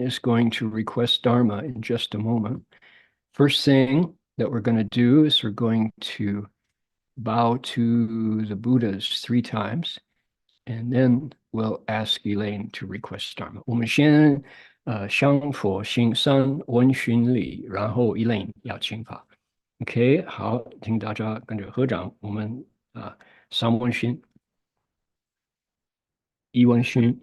is going to request Dharma in just a moment. First thing that we're going to do is we're going to bow to the Buddhas 3 times, and then we'll ask Elaine to request Dharma. 我们先香佛行三温循礼，然后 Elaine 要请法。OK， 好，请大家跟着合掌。我们三温循，一温循，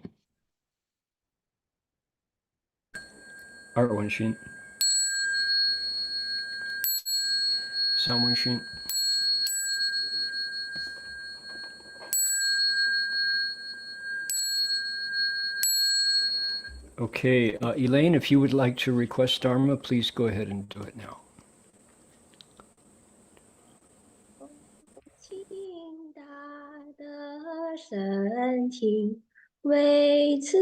二温循，三温循。Okay, Elaine, if you would like to request Dharma, please go ahead and do it now. 清大的身体，为此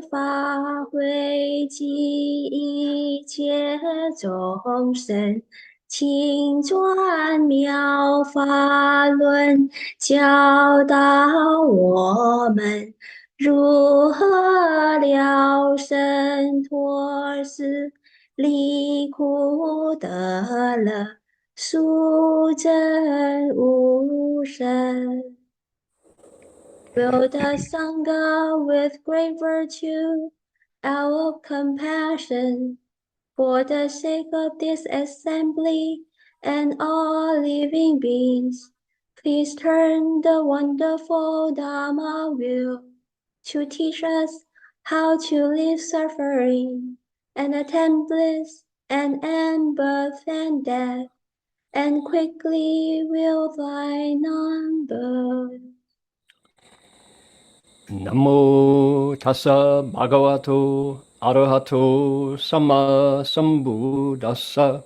法会集一切众生，请转妙法轮，教导我们如何了生脱死，离苦得乐，速证无生。Will the Sangha with great virtue, out of compassion, for the sake of this assembly and all living beings, please turn the wonderful Dharma wheel to teach us how to leave suffering and attain bliss and end birth and death, and quickly will thy number. Namo tassa bhagavato arahato samma sambuddhassa.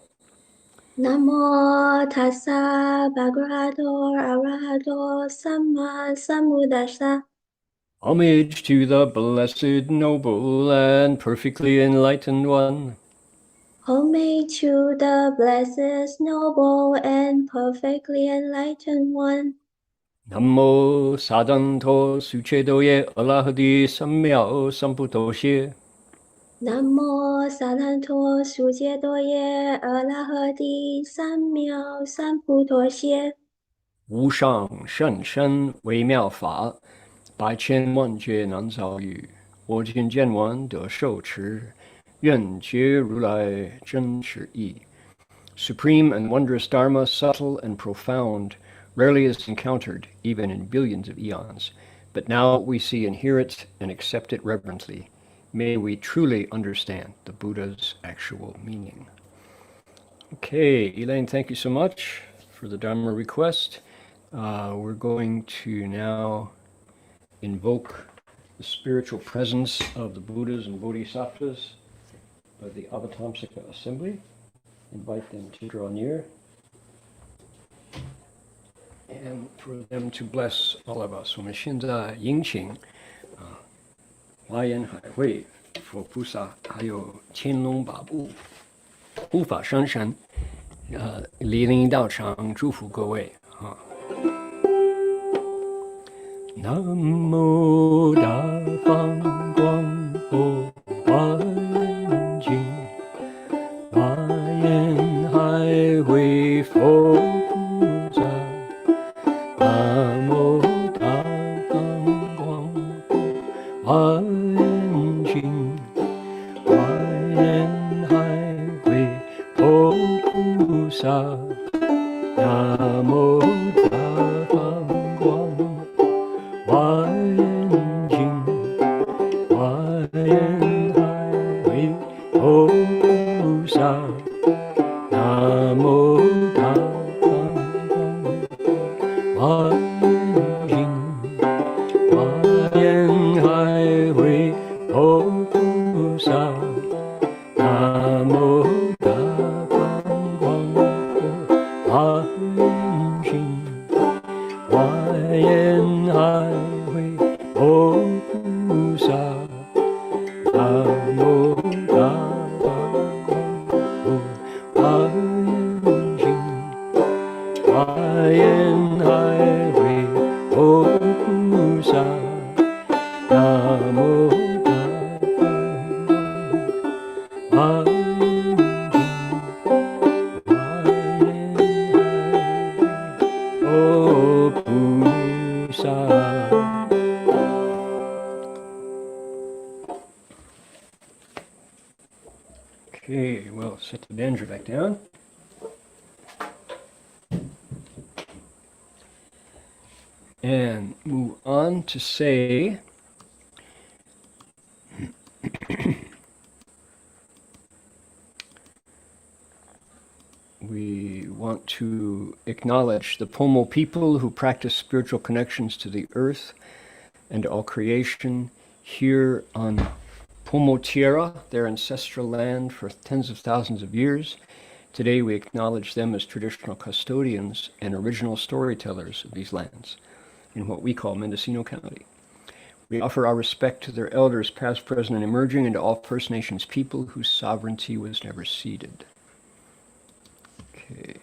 Namo tassa bhagavato arahato samma sambuddhassa. Homage to the blessed, noble, and perfectly enlightened one. Homage to the blessed, noble, and perfectly enlightened one. Namo sadanto suchedoye alahadi sammyao samputoshye. Namo sadanto suchedoye alahadi sammyao samputoshye. 无上甚深微妙法，百千万劫难遭遇。我今见闻得受持，愿解如来真实义。Supreme and wondrous Dharma, subtle and profound, rarely is encountered, even in billions of eons. But now we see and hear it and accept it reverently. May we truly understand the Buddha's actual meaning. Okay, Elaine, thank you so much for the Dharma request. We're going to now invoke the spiritual presence of the Buddhas and Bodhisattvas of the Avatamsaka Assembly. Invite them to draw near and for them to bless all of us. 我们现在迎请华严海会佛菩萨还有天龙八部护法神神莅临道场，祝福各位啊。南无大方广佛华严经，华严海会佛菩萨，南无大方广佛华严经，华严海会佛菩萨，南无大方广华严经，华严海会佛菩萨，南无大方广华严经，华严海会佛菩萨，南无大方广华严经，华严海会佛菩萨，南无大方广华严经，华严海会佛菩萨，南无大方 Okay, we'll set the banjo back down. And move on to say we want to acknowledge the Pomo people who practice spiritual connections to the earth and all creation here on Pomo Tierra, their ancestral land for tens of thousands of years. Today we acknowledge them as traditional custodians and original storytellers of these lands in what we call Mendocino County. We offer our respect to their elders, past, present, and emerging, and to all First Nations people whose sovereignty was never ceded. Okay.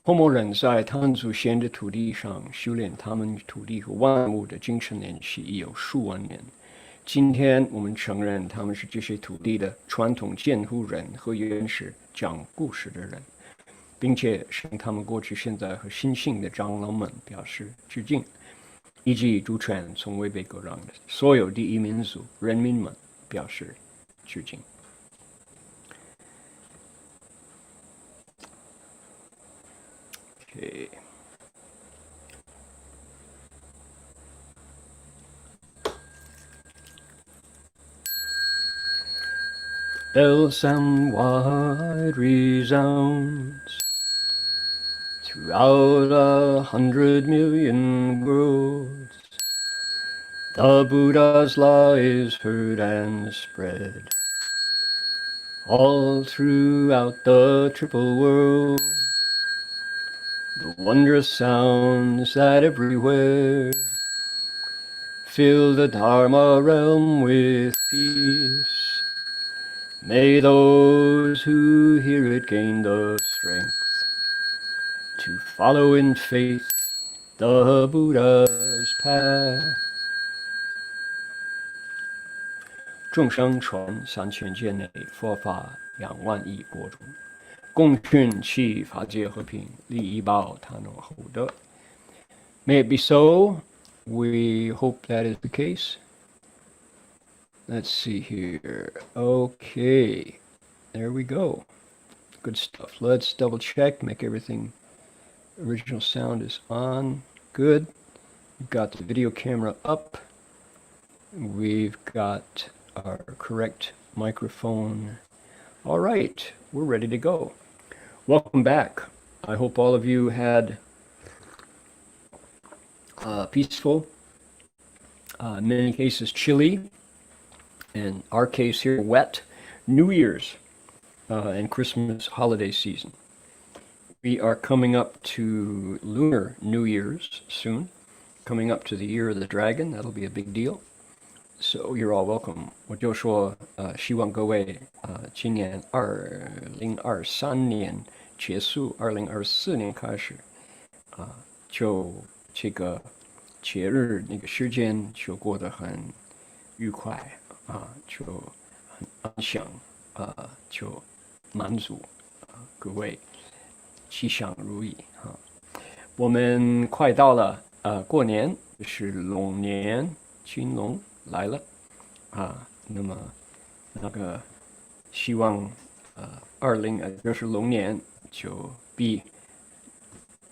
Pomo 人在他们祖先的土地上修炼他们土地和万物的精神年期已有数万年。今天我们承认他们是这些土地的传统监护人和原始讲故事的人，并且向他们过去、现在和新兴的长老们表示致敬，以及主权从未被割让的所有第一民族人民们表示致敬。Okay. Bells sound wide resounds throughout 100 million worlds. The Buddha's law is heard and spread all throughout the triple world. The wondrous sounds that everywhere fill the Dharma realm with peace. May those who hear it gain the strength to follow in faith the Buddha's path. 众生传3000劫内，佛法2万亿国中。共训其法界和平，利益报他能厚德。May it be so. We hope that is the case. Let's see here. Okay. There we go. Good stuff. Let's double check, make everything original sound is on. Good. We've got the video camera up. We've got our correct microphone. All right, we're ready to go. Welcome back. I hope all of you had peaceful, in many cases chilly, in our case here wet, New Year's and Christmas holiday season. We are coming up to Lunar New Year's soon, coming up to the Year of the Dragon. That'll be a big deal. So you're all welcome. 我就说，希望各位今年2023年结束，2024年开始，就这个节日那个时间就过得很愉快就很安详就满足各位吉祥如意我们快到了过年，就是龙年，金龙来了那么那个希望就是龙年就比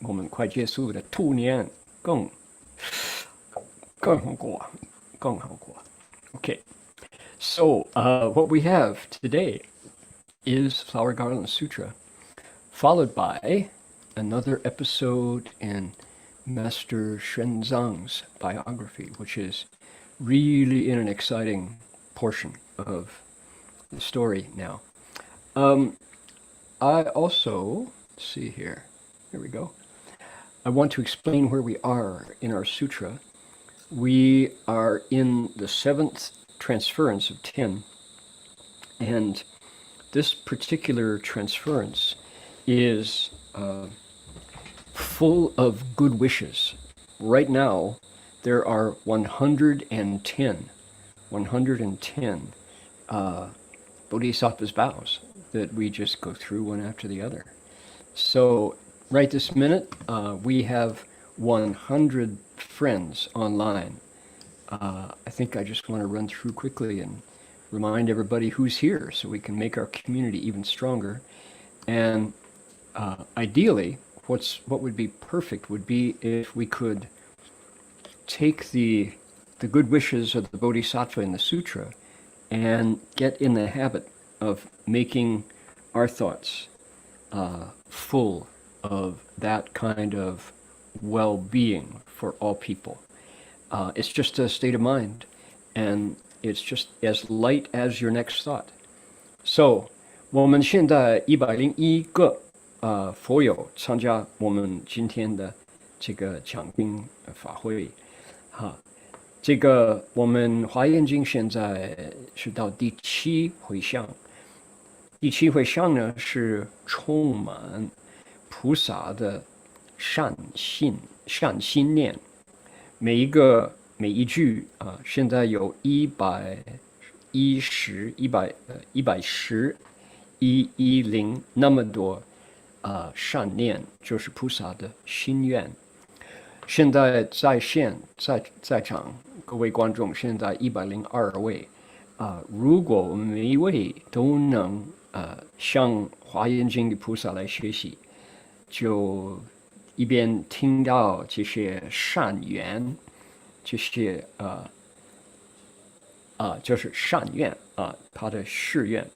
我们快结束的兔年更好过。Okay, so what we have today is Flower Garland Sutra, followed by another episode in Master Xuanzang's biography, which is really in an exciting portion of the story now. I also, see here we go. I want to explain where we are in our sutra. We are in the 7th transference of 10, and this particular transference is full of good wishes. Right now, there are 110 Bodhisattva's vows that we just go through one after the other. So right this minute, we have 100 friends online. I think I just want to run through quickly and remind everybody who's here so we can make our community even stronger. And ideally, what would be perfect would be if we could take the good wishes of the Bodhisattva in the sutra and get in the habit of making our thoughts full of that kind of well-being for all people. It's just a state of mind, and it's just as light as your next thought. So, 我们现在101个佛友参加我们今天的这个讲经法会。这个我们华严经现在是到第7回向。第7回向呢是充满菩萨的善心念，每一句现在有110那么多善念，就是菩萨的心愿。现在在线在场各位观众，现在102位如果我们每一位都能向华严经的菩萨来学习，就一边听到这些善缘，这些就是善愿他的誓愿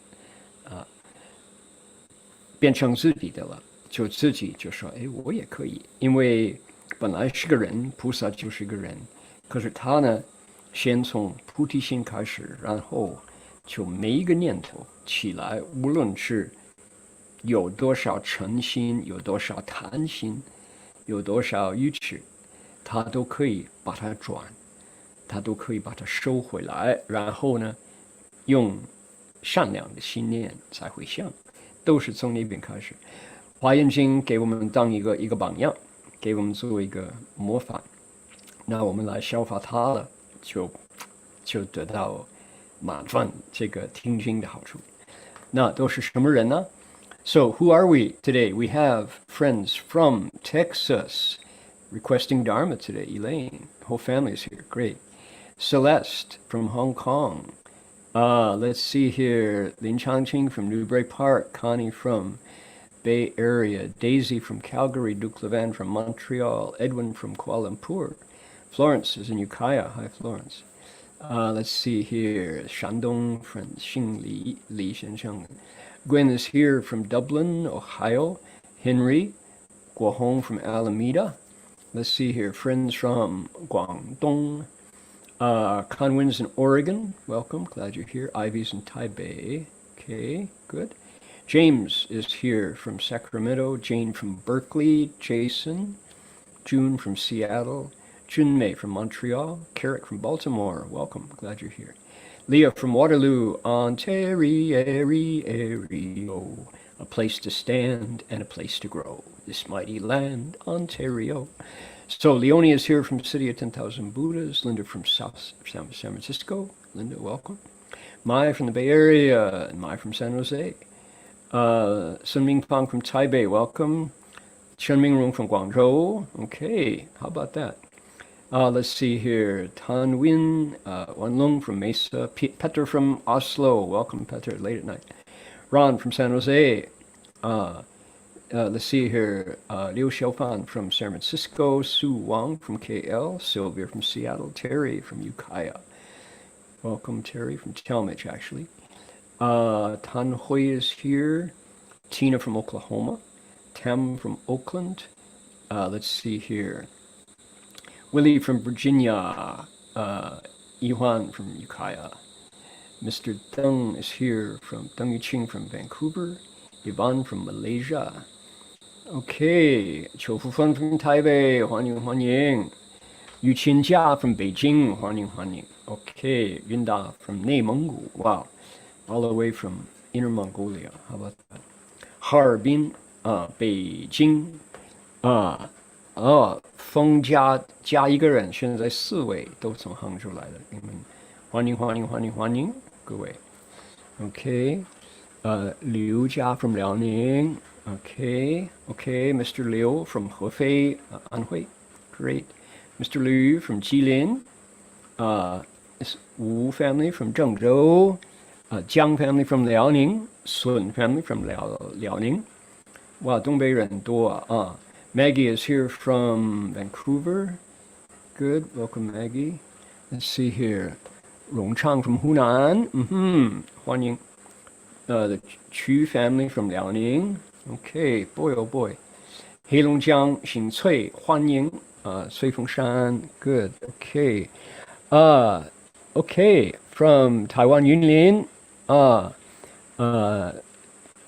变成自己的了，就自己就说，哎，我也可以，因为本来是个人，菩萨就是个人，可是他呢，先从菩提心开始，然后就每一个念头起来，无论是有多少嗔心，有多少贪心，有多少愚痴，他都可以把它转，他都可以把它收回来，然后呢，用善良的心念再回向，都是从那边开始。华严经给我们当一个榜样，给我们作为一个模范，那我们来效法它了，就得到满分这个听经的好处。那都是什么人呢？ So who are we today? We have friends from Texas requesting Dharma today. Elaine, whole family is here. Great. Celeste from Hong Kong. Let's see here. Lin Changqing from Newbury Park. Connie from Bay Area. Daisy from Calgary. Duke Levan from Montreal. Edwin from Kuala Lumpur. Florence is in Ukiah. Hi, Florence. Let's see here. Shandong from Xing Li Shenzhen. Gwen is here from Dublin, Ohio. Henry, Guohong from Alameda. Let's see here. Friends from Guangdong. Conwin's in Oregon. Welcome. Glad you're here. Ivy's in Taipei. Okay, good. James is here from Sacramento. Jane from Berkeley. Jason. June from Seattle. Junmei from Montreal. Carrick from Baltimore. Welcome. Glad you're here. Leah from Waterloo, Ontario, a place to stand and a place to grow. This mighty land, Ontario. So Leonie is here from City of 10,000 Buddhas. Linda from San Francisco. Linda, welcome. Mai from the Bay Area, and Mai from San Jose. Sun Ming Fang from Taipei, welcome. Chen Ming Rong from Guangzhou. Okay, how about that? Let's see here. Tan Win, Wan Long from Mesa. Petter from Oslo. Welcome, Petter, late at night. Ron from San Jose. Let's see here. Liu Xiaofan from San Francisco. Sue Wang from KL. Sylvia from Seattle. Terry from Ukiah. Welcome, Terry from Talmadge, actually. Tan Hui is here. Tina from Oklahoma. Tam from Oakland. Let's see here. Willie from Virginia, Yihuan from Ukiah. Mr. Deng is here from Deng Yuqing from Vancouver. Yvonne from Malaysia. Okay, Qiu Fufeng from Taipei, 欢迎欢迎. Yu Qinjia from Beijing, 欢迎欢迎. Okay, Yunda from内蒙古. Wow, all the way from Inner Mongolia. How about that? Harbin 北京风加一个人，现在4位都从杭州来了，你们欢迎各位。OK， 刘家 from 辽宁 ，OK， Mr. Liu from 合肥安徽 ，Great。Mr. Liu from 吉林吴 family from 郑州江 family from 辽宁，孙 family from 辽宁，哇，东北人多啊。Maggie is here from Vancouver. Good, welcome Maggie. Let's see here. 荣昌 from 湖南，欢迎。The Chu family from 辽宁 ，OK, boy oh boy. 黑龙江新翠欢迎翠峰山 ，Good, OK. OK, from 台湾云林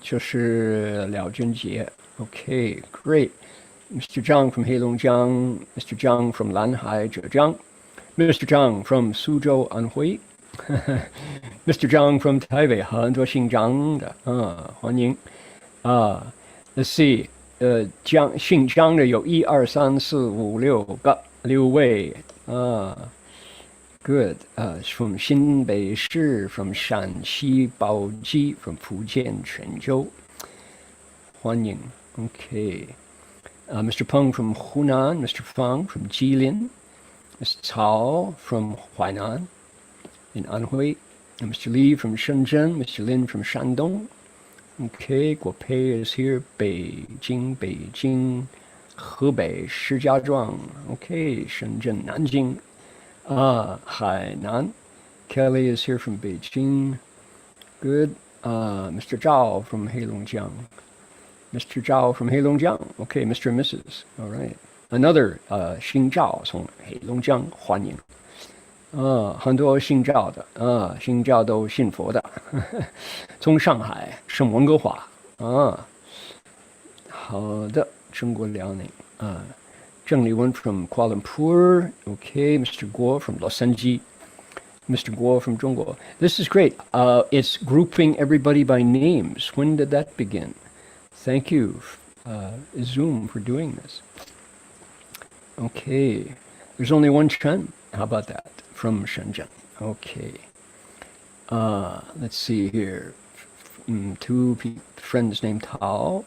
就是廖俊杰 ，OK, great.Mr. Zhang from 黑龙江 ，Mr. Zhang from 南海浙江 ，Mr. Zhang from 苏州安徽，Mr. Zhang from 台北，很多姓张的欢迎Let's see， 姓张的有1、2、3、4、5、6位Good， from 新北市 ，from 陕西宝鸡 ，from 福建泉州，欢迎 ，OK。Mr. Peng from Hunan, Mr. Fang from Jilin, Mr. Cao from Huainan in Anhui, and Mr. Li from Shenzhen, Mr. Lin from Shandong. Okay, Guo Pei is here, Beijing, Hebei, Shijiazhuang. Okay, Shenzhen, Nanjing, Hainan. Kelly is here from Beijing. Good. Mr. Zhao from Heilongjiang.Mr. Zhao from 黑龙江 Okay, Mr. and Mrs. All right. Another 姓赵从黑龙江欢迎很多姓赵的姓赵都信佛的从上海圣温哥华好的中国辽宁郑丽文 from Kuala Lumpur Okay, Mr. Guo from 洛杉矶Mr. Guo from 中国 This is great. It's grouping everybody by names. When did that begin?Thank you, Zoom, for doing this. Okay, there's only one Chen. How about that? From Shenzhen. Okay. Let's see here. 2 friends named Tao.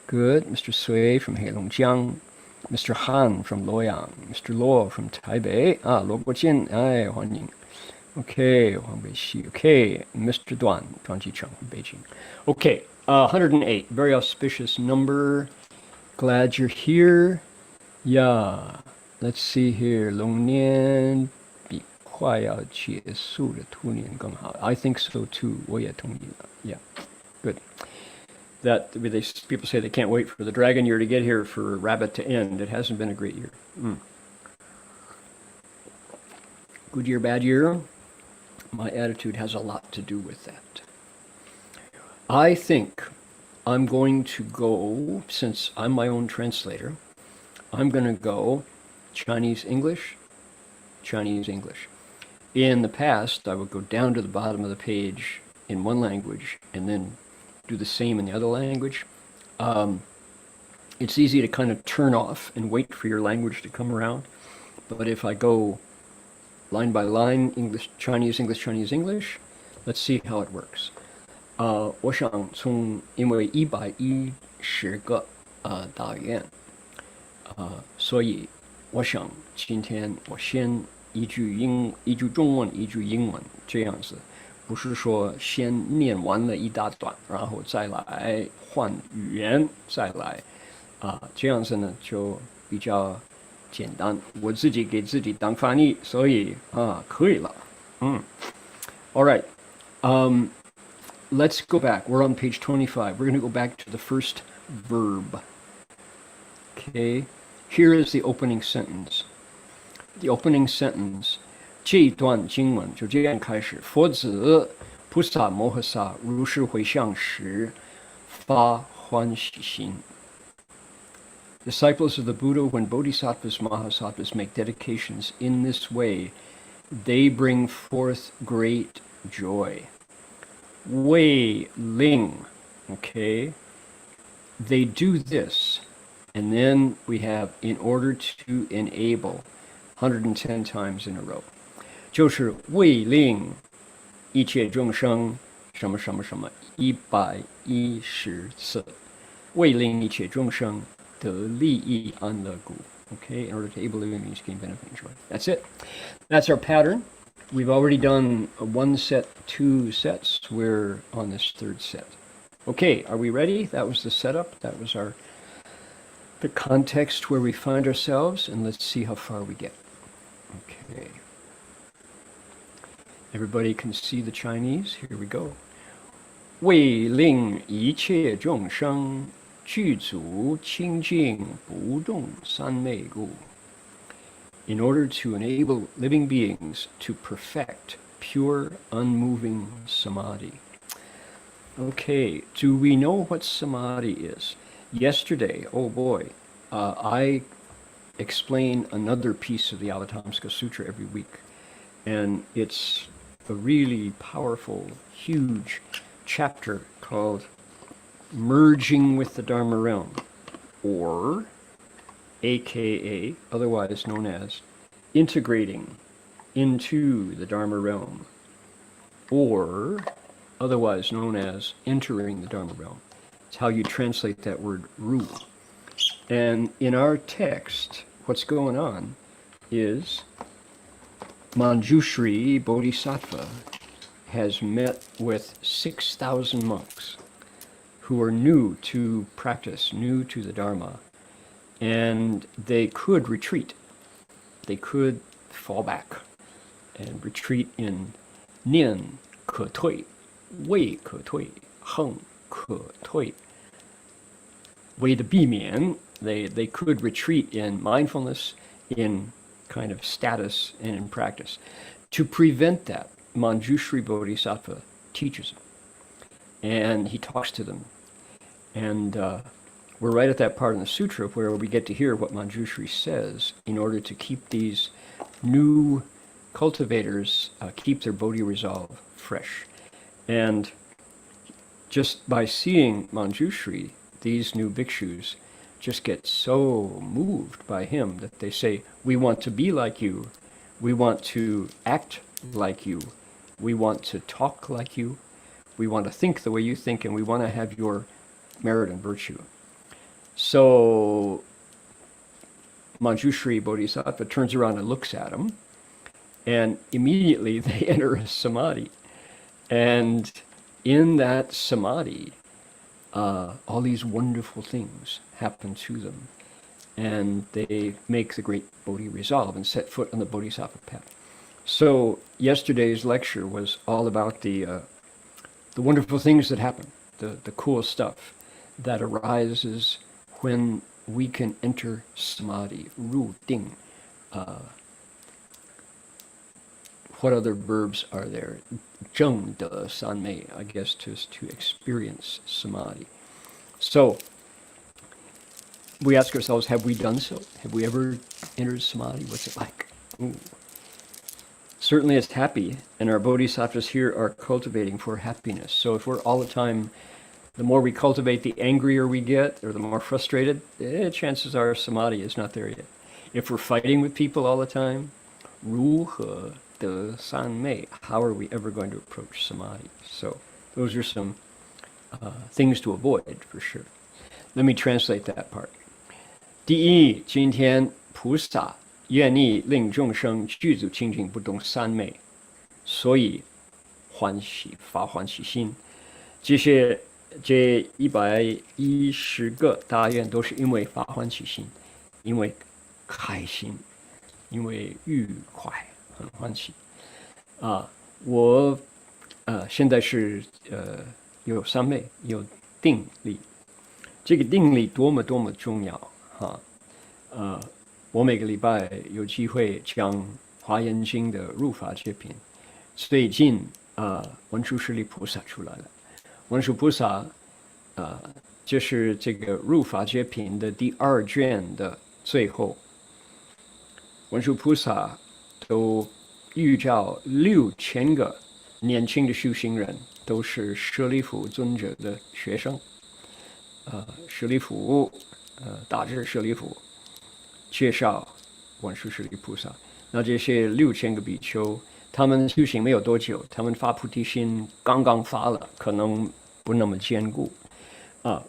Good. Mr. Sui from Heilongjiang. Mr. Han from Luoyang. Mr. Luo from Taipei. Luo Guojin. 欢迎。Okay, Huang Beixi. Okay, Mr. Duan, Duan Jicheng from Beijing. Okay.108, very auspicious number. Glad you're here. Yeah, let's see here. 龙年比快要结束的兔年更好 I think so too. 我也同意了 Yeah, good. People say they can't wait for the dragon year to get here for rabbit to end. It hasn't been a great year. Good year, bad year? My attitude has a lot to do with that.I think I'm going to go, since I'm my own translator, I'm going to go Chinese-English. In the past, I would go down to the bottom of the page in one language and then do the same in the other language. It's easy to kind of turn off and wait for your language to come around. But if I go line by line, English, Chinese, English, Chinese, English, let's see how it works.我想因为110个导演所以我想今天我先一句中文一句英文这样子不是说先念完了一大段然后再来换语言再来这样子呢就比较简单我自己给自己当翻译所以可以了All right Let's go back. We're on page 25. We're going to go back to the first verb. Okay. Here is the opening sentence. The opening sentence. 这一段经文就这样开始。佛子菩萨摩诃萨如是回向时发欢喜心。Disciples of the Buddha, when bodhisattvas, mahasattvas make dedications in this way, they bring forth great joy. 为令 okay they do this, and then we have in order to enable 110 times in a row. 就是为令一切众生什么什么什么110次，为令一切众生得利益安乐故。Okay, in order to able living beings gain benefit and joy. That's it. That's our pattern. We've already done 1 set, 2 sets. We're on this 3rd set. Okay, are we ready? That was the setup. That was the context where we find ourselves, and let's see how far we get. Okay. Everybody can see the Chinese. Here we go. 为令一切众生具足清净不动三昧故. In order to enable living beings to perfect pure, unmoving samadhi. Okay, do we know what samadhi is? Yesterday, oh boy, I explain another piece of the Avatamsaka Sutra every week, and it's a really powerful, huge chapter called Merging with the Dharma Realm, or aka, otherwise known as, integrating into the Dharma realm, or otherwise known as entering the Dharma realm. It's how you translate that word ru. And in our text, what's going on is Manjushri Bodhisattva has met with 6,000 monks who are new to practice, new to the Dharma, and they could retreat. They could fall back and retreat in Nian ke tui, Wei ke tui, Heng ke tui. Wei de bi mian, they could retreat in mindfulness, in kind of status, and in practice. To prevent that, Manjushri Bodhisattva teaches them, and he talks to them. And we're right at that part in the sutra where we get to hear what Manjushri says in order to keep these new cultivators, keep their Bodhi resolve fresh. And just by seeing Manjushri, these new bhikshus just get so moved by him that they say, we want to be like you, we want to act like you, we want to talk like you, we want to think the way you think, and we want to have your merit and virtue. So Manjushri Bodhisattva turns around and looks at him, and immediately they enter a samadhi. And in that samadhi, all these wonderful things happen to them, and they make the great Bodhi resolve and set foot on the Bodhisattva path. So yesterday's lecture was all about the wonderful things that happen, the cool stuff that arises when we can enter samadhi, ru ding. What other verbs are there? Zheng de san mei, I guess, to experience samadhi. So we ask ourselves, have we done so? Have we ever entered samadhi? What's it like? Ooh. Certainly it's happy, and our bodhisattvas here are cultivating for happiness. So if we're all the time, the more we cultivate, the angrier we get, or the more frustrated, chances are samadhi is not there yet. If we're fighting with people all the time, 如何得三昧? How are we ever going to approach samadhi? So those are some things to avoid for sure. Let me translate that part. 第一，今天菩萨愿意令众生具足清净不动三昧，所以欢喜发欢喜心。这110个大愿都是因为发欢喜心，因为开心，因为愉快，很欢喜。我现在是有三昧，有定力。这个定力多么多么重要哈！我每个礼拜有机会讲《华严经》的入法界品。最近文殊师利菩萨出来了。文殊菩萨就是这个入法界品的第2卷的最后。文殊菩萨都预兆6000个年轻的修行人都是舍利弗尊者的学生。舍利弗，大智舍利弗介绍文殊师利菩萨。那这些6000个比丘，他们修行没有多久，他们发菩提心刚刚发了，可能不那么坚固。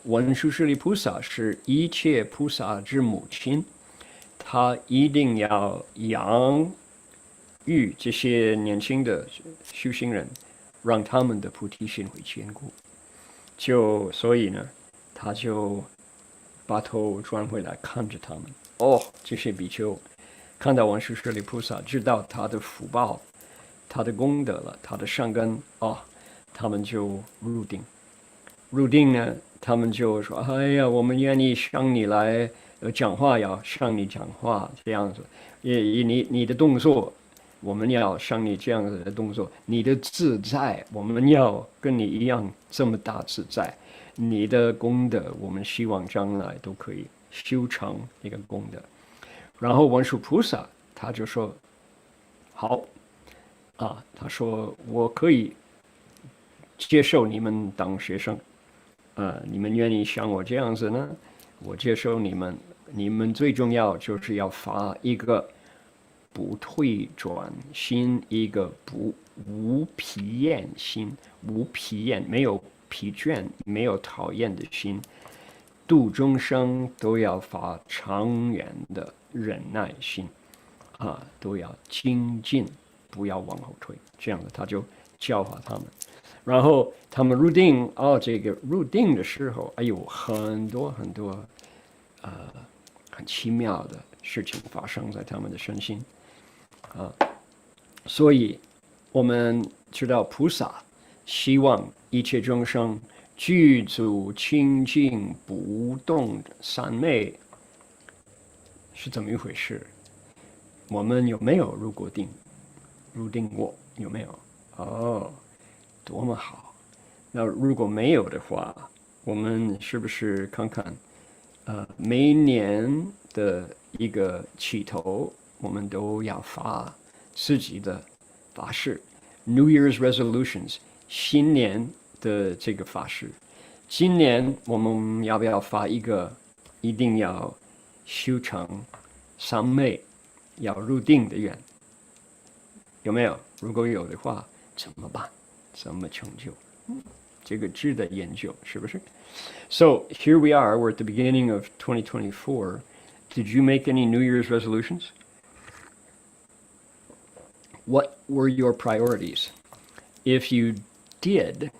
文殊师利菩萨是一切菩萨之母亲，她一定要养育这些年轻的修行人，让他们的菩提心会坚固。所以呢，他就把头转回来看着他们。这些比丘看到文殊师利菩萨，知道他的福报、他的功德了，他的善根他们就入定。入定呢，他们就说：“哎呀，我们愿意向你来讲话，要向你讲话这样子。你的动作，我们要像你这样子的动作。你的自在，我们要跟你一样这么大自在。你的功德，我们希望将来都可以修成一个功德。”然后文殊菩萨他就说：“好，他说我可以接受你们当学生。你们愿意像我这样子呢？我接受你们。你们最重要就是要发一个不退转心，一个无疲厌心，无疲厌，没有疲倦，没有讨厌的心。度众生都要发长远的忍耐心，都要精进，不要往后退。这样的他就教化他们。然后他们入定，这个入定的时候，很多很多很奇妙的事情发生在他们的身心。所以我们知道菩萨希望一切众生具足清净不动三昧，是怎么一回事？我们有没有入过定？入定过有没有？多么好！那如果没有的话，我们是不是看看，每年的一个起头，我们都要发自己的发誓 ，New Year's resolutions， 新年的这个发誓。今年我们要不要发一个一定要修成三昧，要入定的愿？有没有？如果有的话，怎么办？怎么成就？这个值得研究，是不是？ So here we are. We're at the beginning of 2024. Did you make any New Year's resolutions? What were your priorities? If you did,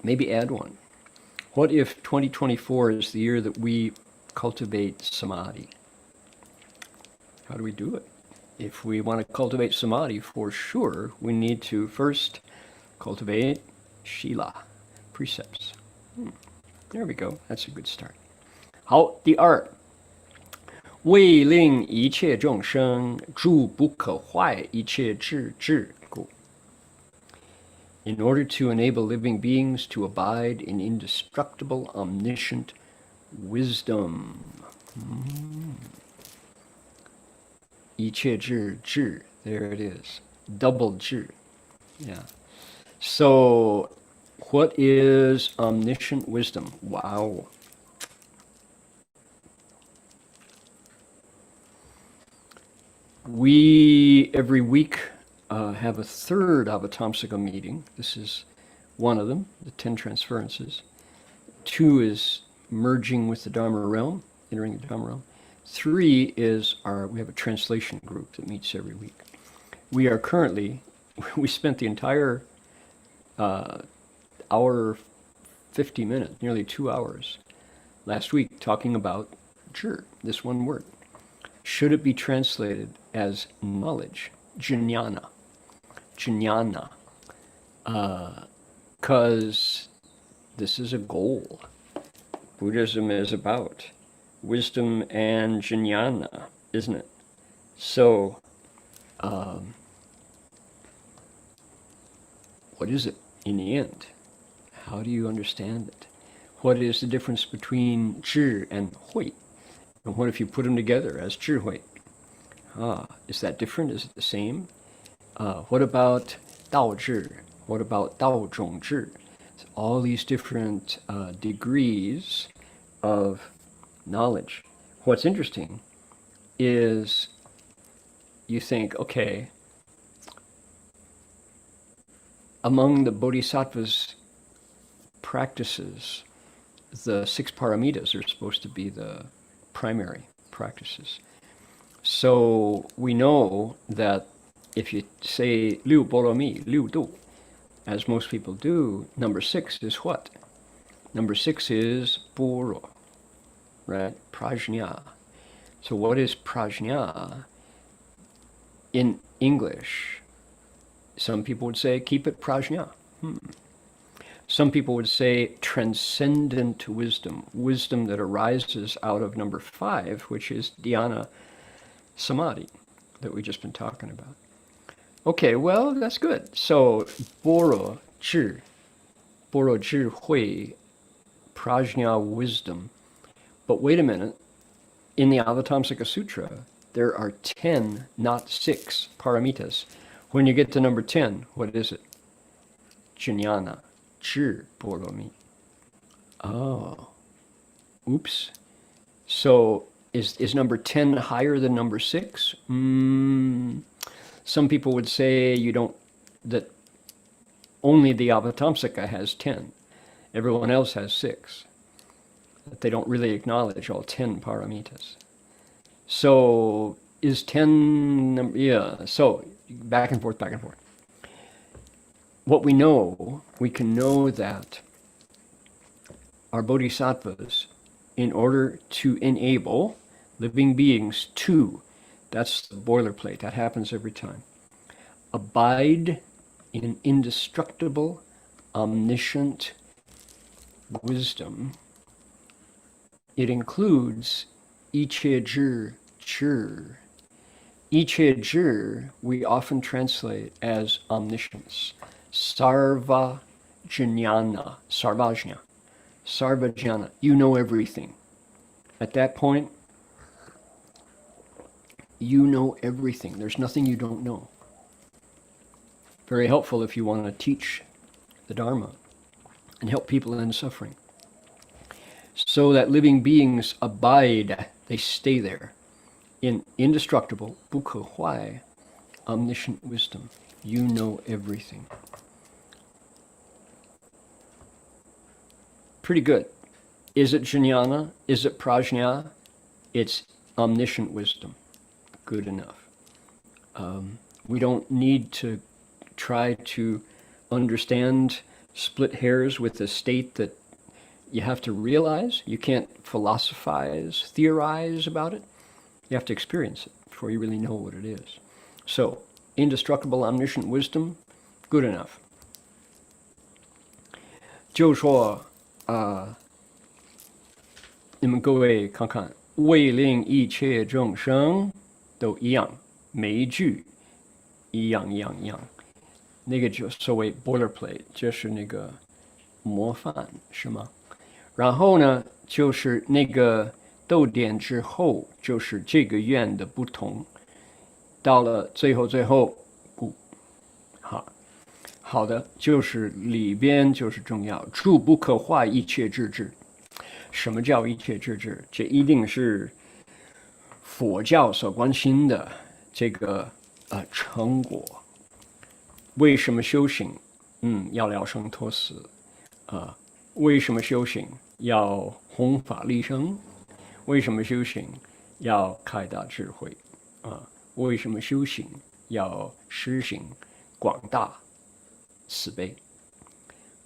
maybe add one. What if 2024 is the year that we cultivate samadhi? How do we do it? If we want to cultivate samadhi, for sure, we need to first cultivate Shila, precepts. There we go. That's a good start. 好，第二，为令一切众生住不可坏一切智故。In order to enable living beings to abide in indestructible, omniscient wisdom. 一切智, there it is. Double 智. Yeah. So, what is omniscient wisdom? Wow. We, every week, have a third Avatamsaka meeting. This is one of them, the 10 Transferences. 2 is merging with the Dharma realm, entering the Dharma realm. 3 is we have a translation group that meets every week. We are currently, we spent the entire hour 50 minutes, nearly 2 hours, last week talking about zhi, this one word. Should it be translated as knowledge, jnana? Jnana. Because this is a goal. Buddhism is about wisdom and jnana, isn't it? So, what is it in the end? How do you understand it? What is the difference between zhi and hui? And what if you put them together as zhihui? Is that different? Is it the same? What about Dao zhi? What about Dao zhong zhi? all these different degrees of knowledge. What's interesting is you think, okay, among the Bodhisattva's practices, the 6 paramitas are supposed to be the primary practices. So we know that if you say 六波罗蜜, 六度, as most people do, number 6 is what? Number 6 is 般若, right? Prajna. So what is prajna? In English, some people would say, keep it prajna. Some people would say transcendent wisdom, wisdom that arises out of number 5, which is dhyana samadhi that we've just been talking about. Okay, well, that's good. So, 般若智慧, prajna wisdom. But wait a minute. In the Avatamsaka Sutra, there are 10, not 6 paramitas. When you get to number 10, what is it? Jnana, 智波罗蜜. Oh, oops. So is number 10 higher than number 6? Some people would say that only the Avatamsaka has 10. Everyone else has 6. That they don't really acknowledge all 10 paramitas. So is 10 yeah, so back and forth. What we know, we can know that our bodhisattvas, in order to enable living beings to, that's the boilerplate, that happens every time, abide in indestructible, omniscient wisdom. It includes 一切智智. 一切智 we often translate as omniscience. Sarva jnana, sarvajna. Sarvajna, you know everything. At that point, you know everything. There's nothing you don't know. Very helpful if you want to teach the Dharma and help people in suffering. So that living beings abide, they stay there, in indestructible, 不可坏, omniscient wisdom. You know everything. Pretty good. Is it jnana? Is it prajna? It's omniscient wisdom. Good enough. We don't need to try to understand split hairs with a state that you have to realize. You can't philosophize, theorize about it. You have to experience it before you really know what it is. So, indestructible omniscient wisdom, good enough. 就说你们各位看看，为令一切众生都一样，每一句一样。那个就所谓 boilerplate， 就是那个模范，是吗？然后呢，就是那个逗点之后，就是这个愿的不同。到了最后，好的，就是里边就是重要，住不可坏一切智智。什么叫一切智智？这一定是佛教所关心的这个成果。为什么修行？要了生脱死为什么修行？要弘法利生。为什么修行？要开大智慧为什么修行？要施行广大慈悲。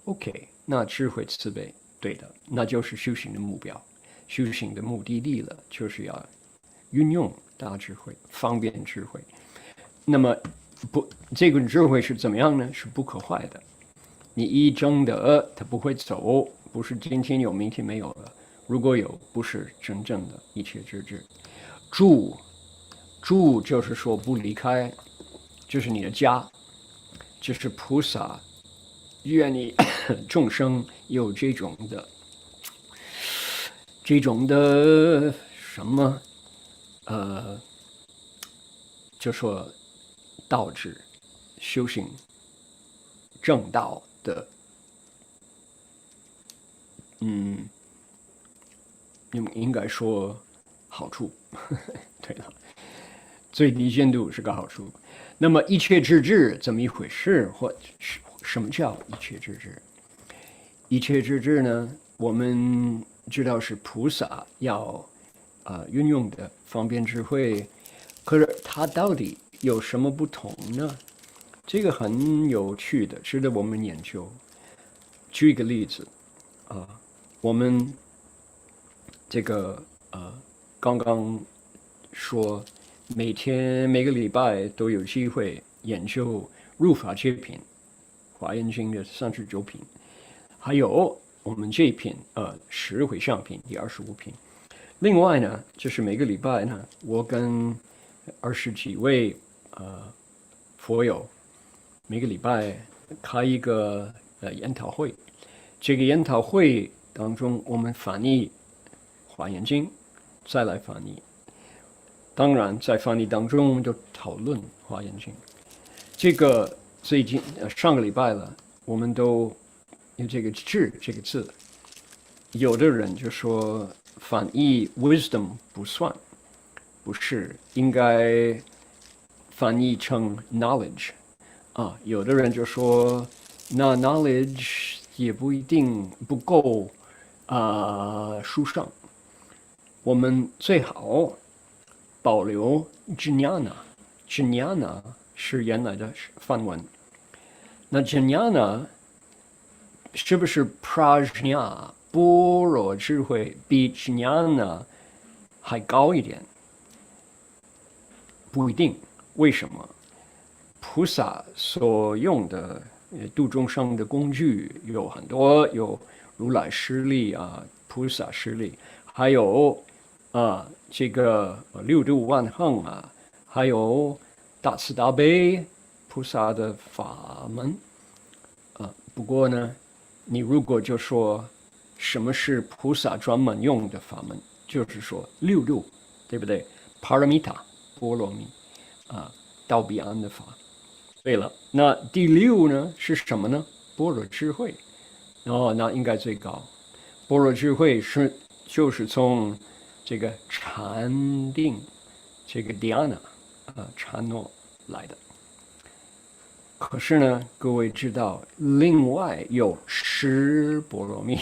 OK， 那智慧慈悲，对的，那就是修行的目标，修行的目的地了，就是要运用大智慧，方便智慧。那么这个智慧是怎么样呢？是不可坏的。你一争得，它不会走，不是今天有，明天没有了。如果有，不是真正的一切智智。住就是说不离开，就是你的家，就是菩萨愿你众生有这种的什么就说道智修行正道的应该说好处。对了，最低限度是个好处。那么一切智智怎么一回事？或什么叫一切智智？一切智智呢，我们知道是菩萨要运用的方便智慧，可是它到底有什么不同呢？这个很有趣的，值得我们研究。举一个例子我们这个刚刚说每个礼拜都有机会研究入法界品，华严经的39品，还有我们这一品十回向品第25品。另外呢，就是每个礼拜呢，我跟20几位佛友每个礼拜开一个研讨会。这个研讨会当中，我们翻译华严经，再来翻译。当然，在翻译当中，我们就讨论华严经。这个最近上个礼拜了，我们都有这个“智”这个字。有的人就说翻译 wisdom 不算，不是，应该翻译成 knowledge 有的人就说那 knowledge 也不一定不够殊胜，我们最好保留 jnana 是原来的梵文。那 jnana 是不是 prajna 般若智慧比 jnana 还高一点？不一定。为什么？菩萨所用的度众生的工具有很多，有如来施力菩萨施力，还有这个六度万行还有大慈大悲菩萨的法门不过呢，你如果就说什么是菩萨专门用的法门，就是说六度，对不对？ Paramita 波罗蜜到彼岸的法。对了，那第六呢是什么呢？般若智慧。那应该最高。般若智慧就是从这个禅定，这个 dhyana 禅诺来的。可是呢，各位知道，另外有十波罗蜜，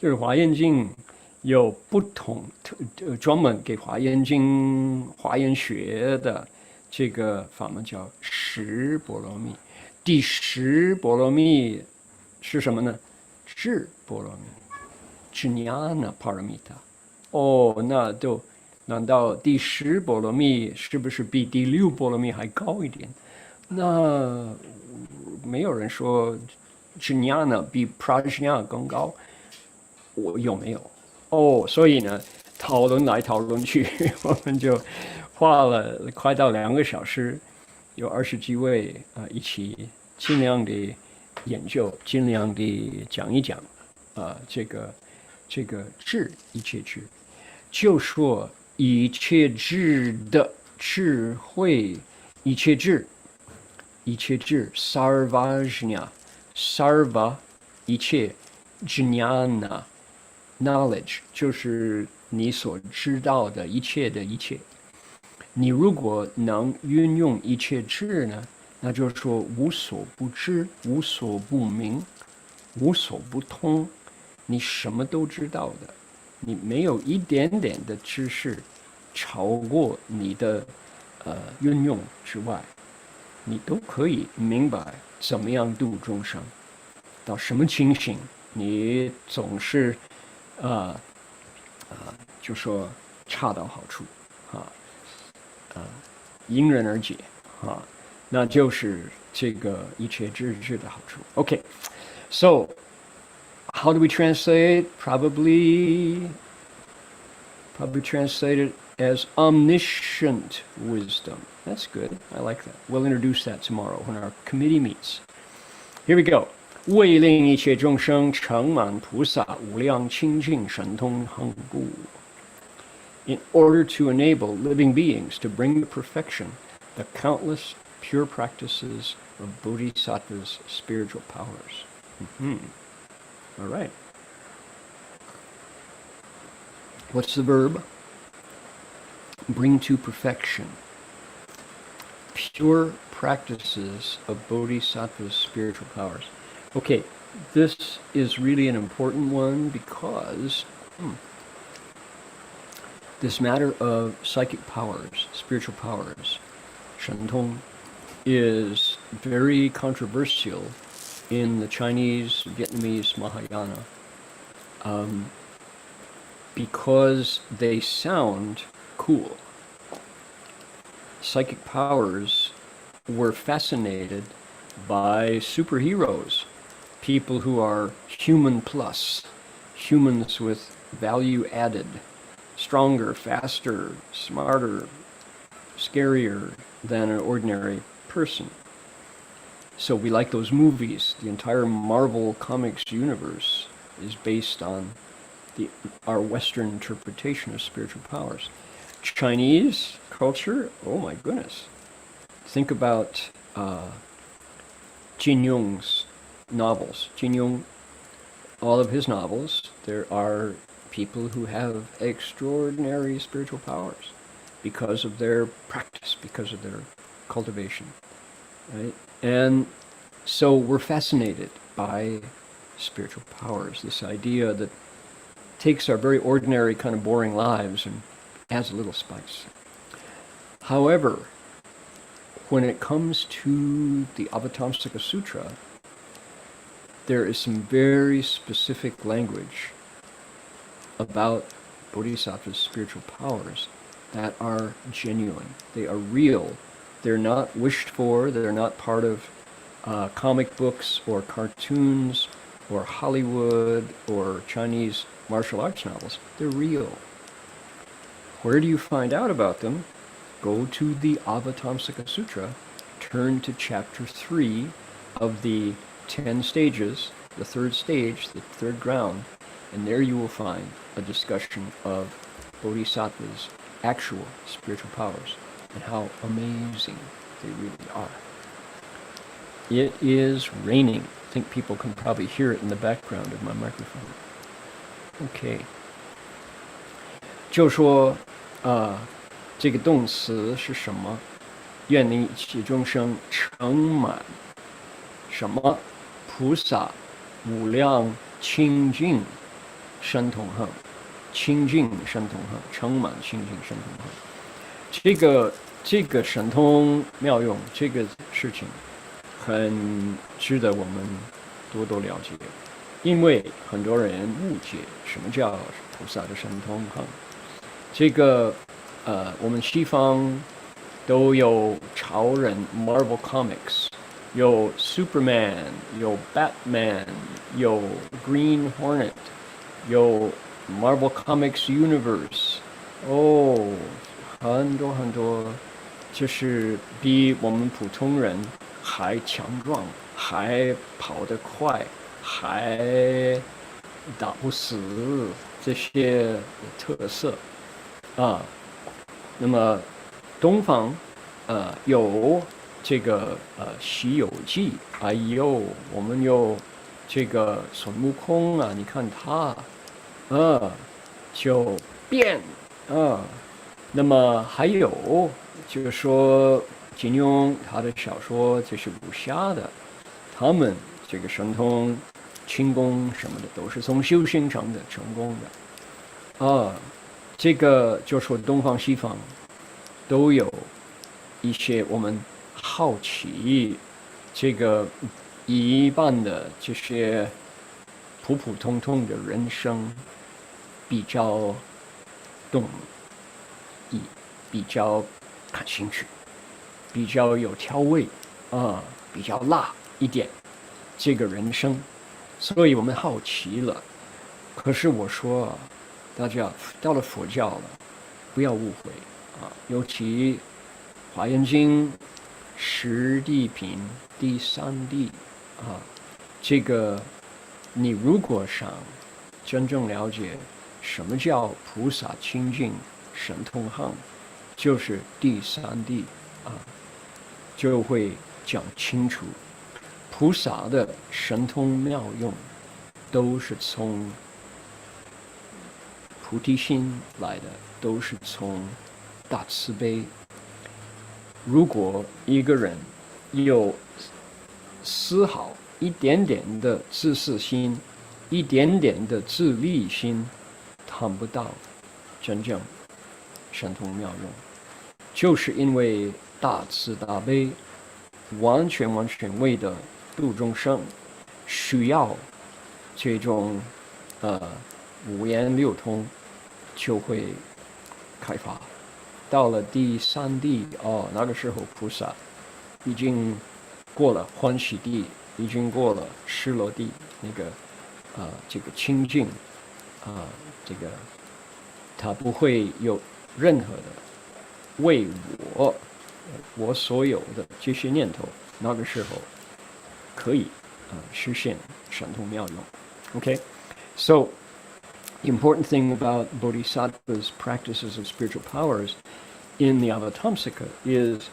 就是华严经有不同专门给华严经、华严学的这个法门叫十波罗蜜。第十波罗蜜是什么呢？智波罗蜜 ，jnana paramita。难道第十波罗蜜是不是比第六波罗蜜还高一点？那没有人说 jnana 比 prajna 更高，有没有？所以呢，讨论来讨论去，我们就花了快到2个小时，有20几位一起尽量的研究，尽量的讲一讲这个智，一切智，就说一切智的智慧，一切智 sarvajna sarva 一切 jnana knowledge 就是你所知道的一切的一切。你如果能运用一切智呢，那就是说无所不知，无所不明，无所不通，你什么都知道的，你没有一点点的知识超过你的运用之外，你都可以明白怎么样度众生，到什么情形你总是就说恰到好处因人而解那就是这个一切智智的好处。Okay, so how do we translate? Probably translate it as omniscient wisdom. That's good. I like that. We'll introduce that tomorrow when our committee meets. Here we go. 为令一切众生成满菩萨无量清净神通恒故 in order to enable living beings to bring to perfection the countless pure practices of Bodhisattva's spiritual powers. All right. What's the verb? Bring to perfection. Pure practices of Bodhisattva's spiritual powers. Okay, this is really an important one because this matter of psychic powers, spiritual powers, Shen Tong, is very controversial in the Chinese, Vietnamese Mahayana because they sound cool. Psychic powers were fascinated by superheroes, people who are human plus, humans with value added, stronger, faster, smarter, scarier than an ordinary person. So we like those movies. The entire Marvel Comics universe is based on our Western interpretation of spiritual powers. Chinese culture, oh my goodness. Think about Jin Yong's novels. Jin Yong, all of his novels, there are people who have extraordinary spiritual powers because of their practice, because of their cultivation, right? And so we're fascinated by spiritual powers, this idea that takes our very ordinary, kind of boring lives and adds a little spice. However, when it comes to the Avatamsaka Sutra, there is some very specific language about Bodhisattva's spiritual powers that are genuine. They are real. They're not wished for. They're not part of comic books or cartoons or Hollywood or Chinese martial arts novels. They're real. Where do you find out about them? Go to the Avatamsaka Sutra, turn to chapter 3 of the 10 stages, the third stage, the third ground, and there you will find a discussion of Bodhisattva's actual spiritual powers and how amazing they really are. It is raining. I think people can probably hear it in the background of my microphone. Okay. 就说这个动词是什么？愿你一切众生成满什么？菩萨无量清净身同恒，清净身同恒，成满清净身同恒。这个神通妙用，这个事情很值得我们多多了解，因为很多人误解什么叫菩萨的神通恒。这个我们西方都有超人 Marvel Comics， 有 Superman， 有 Batman， 有 Green Hornet， 有 Marvel Comics Universe， 很多很多，就是比我们普通人还强壮，还跑得快，还打不死，这些特色那么东方有这个西游记，哎呦，我们有这个孙悟空啊，你看他就变那么还有就是说金庸他的小说这是武侠的，他们这个神通轻功什么的都是从修行成功的这个就说东方西方都有一些我们好奇这个一般的这些普普通通的人生比较动意，比较感兴趣，比较有调味比较辣一点这个人生，所以我们好奇了。可是我说大家到了佛教了，不要误会尤其华严经十地品第三地这个你如果想真正了解什么叫菩萨清净神通行，就是第三地就会讲清楚菩萨的神通妙用都是从菩提心来的，都是从大慈悲。如果一个人有丝毫一点点的自私心，一点点的自利心，谈不到真正神通妙用。就是因为大慈大悲，完全为的度众生，需要这种五言六通，就会开发。到了第三地那个时候菩萨已经过了欢喜地，已经过了失落地，那个这个清净这个他不会有任何的为我所有的这些念头，那个时候可以实现神通妙用。Okay, so the important thing about Bodhisattva's practices of spiritual powers in the Avatamsaka is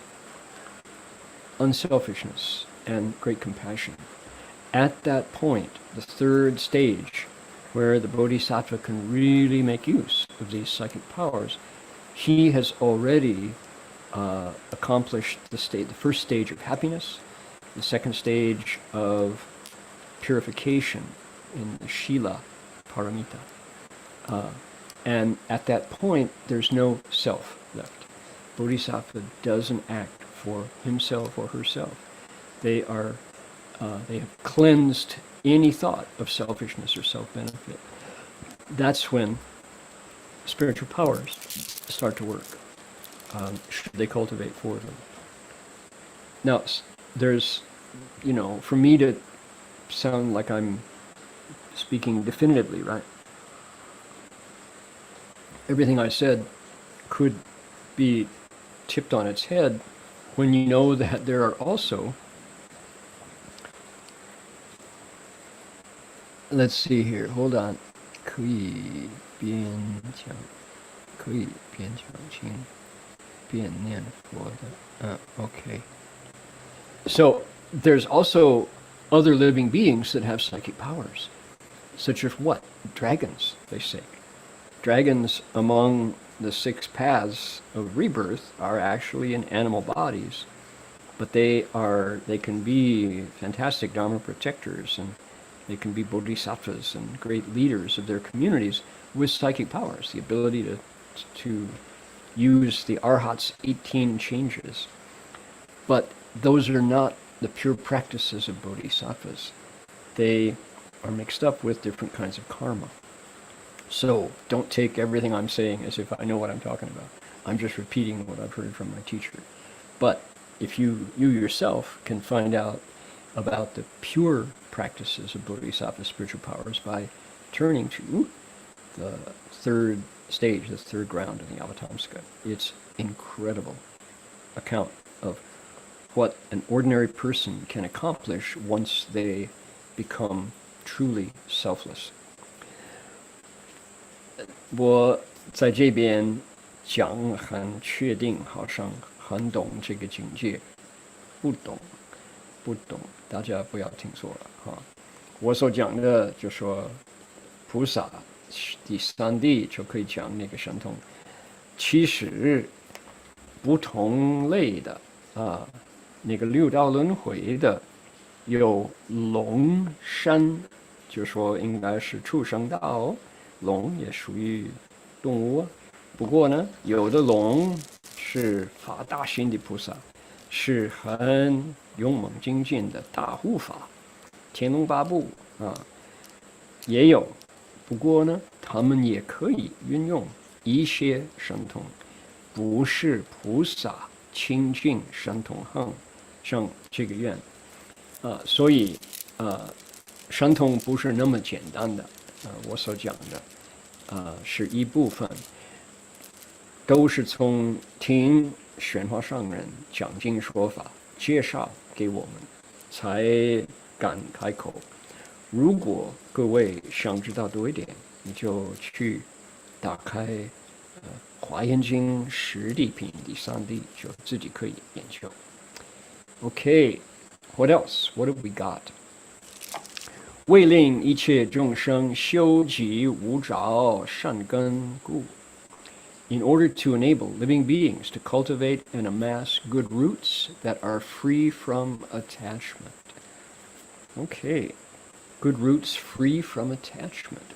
unselfishness and great compassion. At that point, the third stage, where the Bodhisattva can really make use of these psychic powers, he has already accomplished the first stage of happiness, the second stage of purification in the Shila Paramita. And at that point, there's no self left. Bodhisattva doesn't act for himself or herself. They have cleansed any thought of selfishness or self-benefit. That's when spiritual powers start to work. They cultivate for them. Now, there's, for me to sound like I'm speaking definitively, right? Everything I said could be tipped on its head when you know that there are also, let's see here, hold on, 可以边讲经边念佛的okay. So there's also other living beings that have psychic powers, such as what? Dragons, they say. Dragons among the 6 paths of rebirth are actually in animal bodies, but they can be fantastic Dharma protectors, and they can be bodhisattvas and great leaders of their communities with psychic powers, the ability to use the Arhat's 18 changes. But those are not the pure practices of bodhisattvas. They are mixed up with different kinds of karma. So don't take everything I'm saying as if I know what I'm talking about. I'm just repeating what I've heard from my teacher. But if you yourself can find out about the pure practices of bodhisattva spiritual powers by turning to the third stage, the third ground of the Avatamsaka, it's incredible account of what an ordinary person can accomplish once they become truly selfless. 我在这边讲很确定，好像很懂这个境界，不懂，大家不要听错了哈。我所讲的就说菩萨第三地就可以讲那个神通，其实不同类的那个六道轮回的有龙山，就说应该是畜生道。龙也属于动物，不过呢，有的龙是发大心的菩萨，是很勇猛精进的大护法，天龙八部也有。不过呢，他们也可以运用一些神通，不是菩萨清净神通像这个愿所以神通不是那么简单的。我所讲的是一部分，都是从听玄化上人讲经说法介绍给我们，才敢开口。如果各位想知道多一点，你就去打开华严经十地品第三地，就自己可以研究。Okay, what else? What have we got? 为令一切众生修集无着善根故. In order to enable living beings to cultivate and amass good roots that are free from attachment. Okay, good roots free from attachment.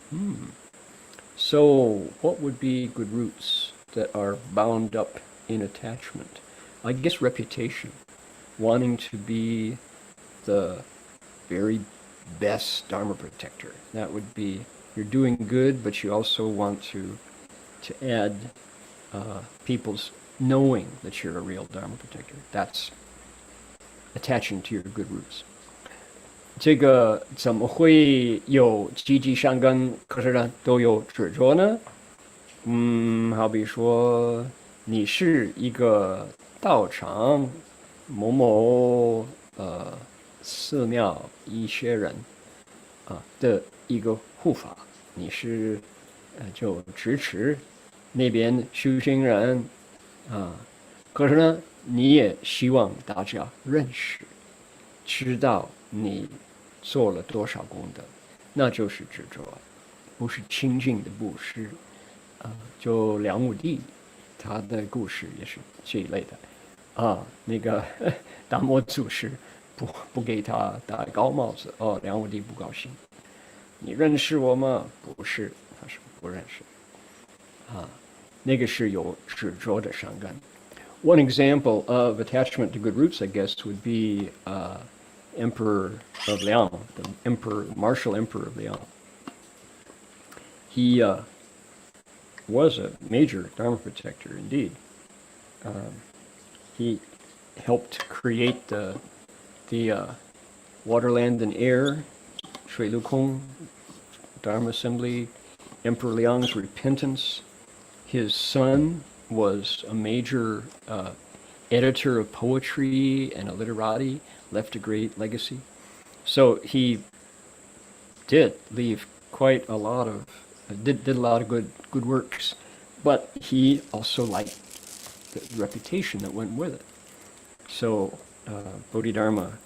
So what would be good roots that are bound up in attachment? I guess reputation, wanting to be the very best Dharma protector. That would be, you're doing good, but you also want to add people's knowing that you're a real Dharma protector. That's attaching to your good roots. 这个怎么会有积极善根，可是呢都有执着呢？好比说你是一个道场某某寺庙一些人的一个护法，你是就支持那边修行人可是呢你也希望大家认识知道你做了多少功德，那就是执着，不是清净的布施就梁武帝他的故事也是这一类的那个达摩祖师不给他戴高帽子梁武帝不高兴，你认识我吗？不是，他说不认识那个是有执着的善根。One example of attachment to good roots, I guess, would be Emperor of Liang, the martial emperor of Liang. He was a major Dharma protector indeed. He helped create the Water, Land, and Air, Shui Lukong, Dharma Assembly, Emperor Liang's repentance. His son was a major editor of poetry and a literati, left a great legacy. So he did leave quite a lot of, did a lot of good works, but he also liked the reputation that went with it. So Bodhidharma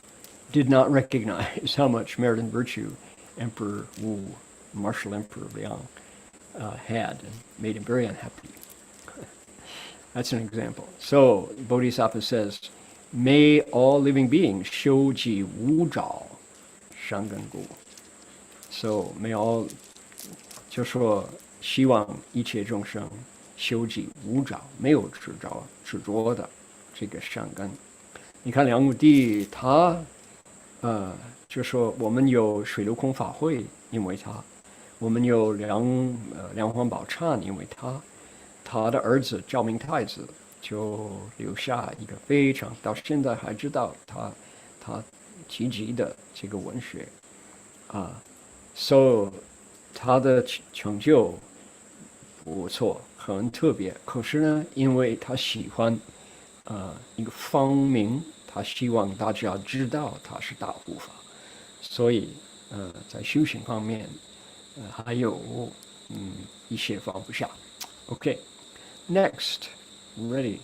did not recognize how much merit and virtue Emperor Wu, martial emperor of Liang, had, and made him very unhappy. That's an example. So Bodhisattva says, may all living beings 修己无着善根故. So may all 就说希望一切众生修己无着，没有执着的这个善根。你看梁武帝他就说我们有水流空法会，因为他；我们有梁皇宝忏，因为他。他的儿子昭明太子就留下一个非常到现在还知道他提及的这个文学so 他的成就不错，很特别。可是呢，因为他喜欢一个方名，他希望大家知道他是大护法，所以在修行方面还有一些放不下。Okay, next, ready.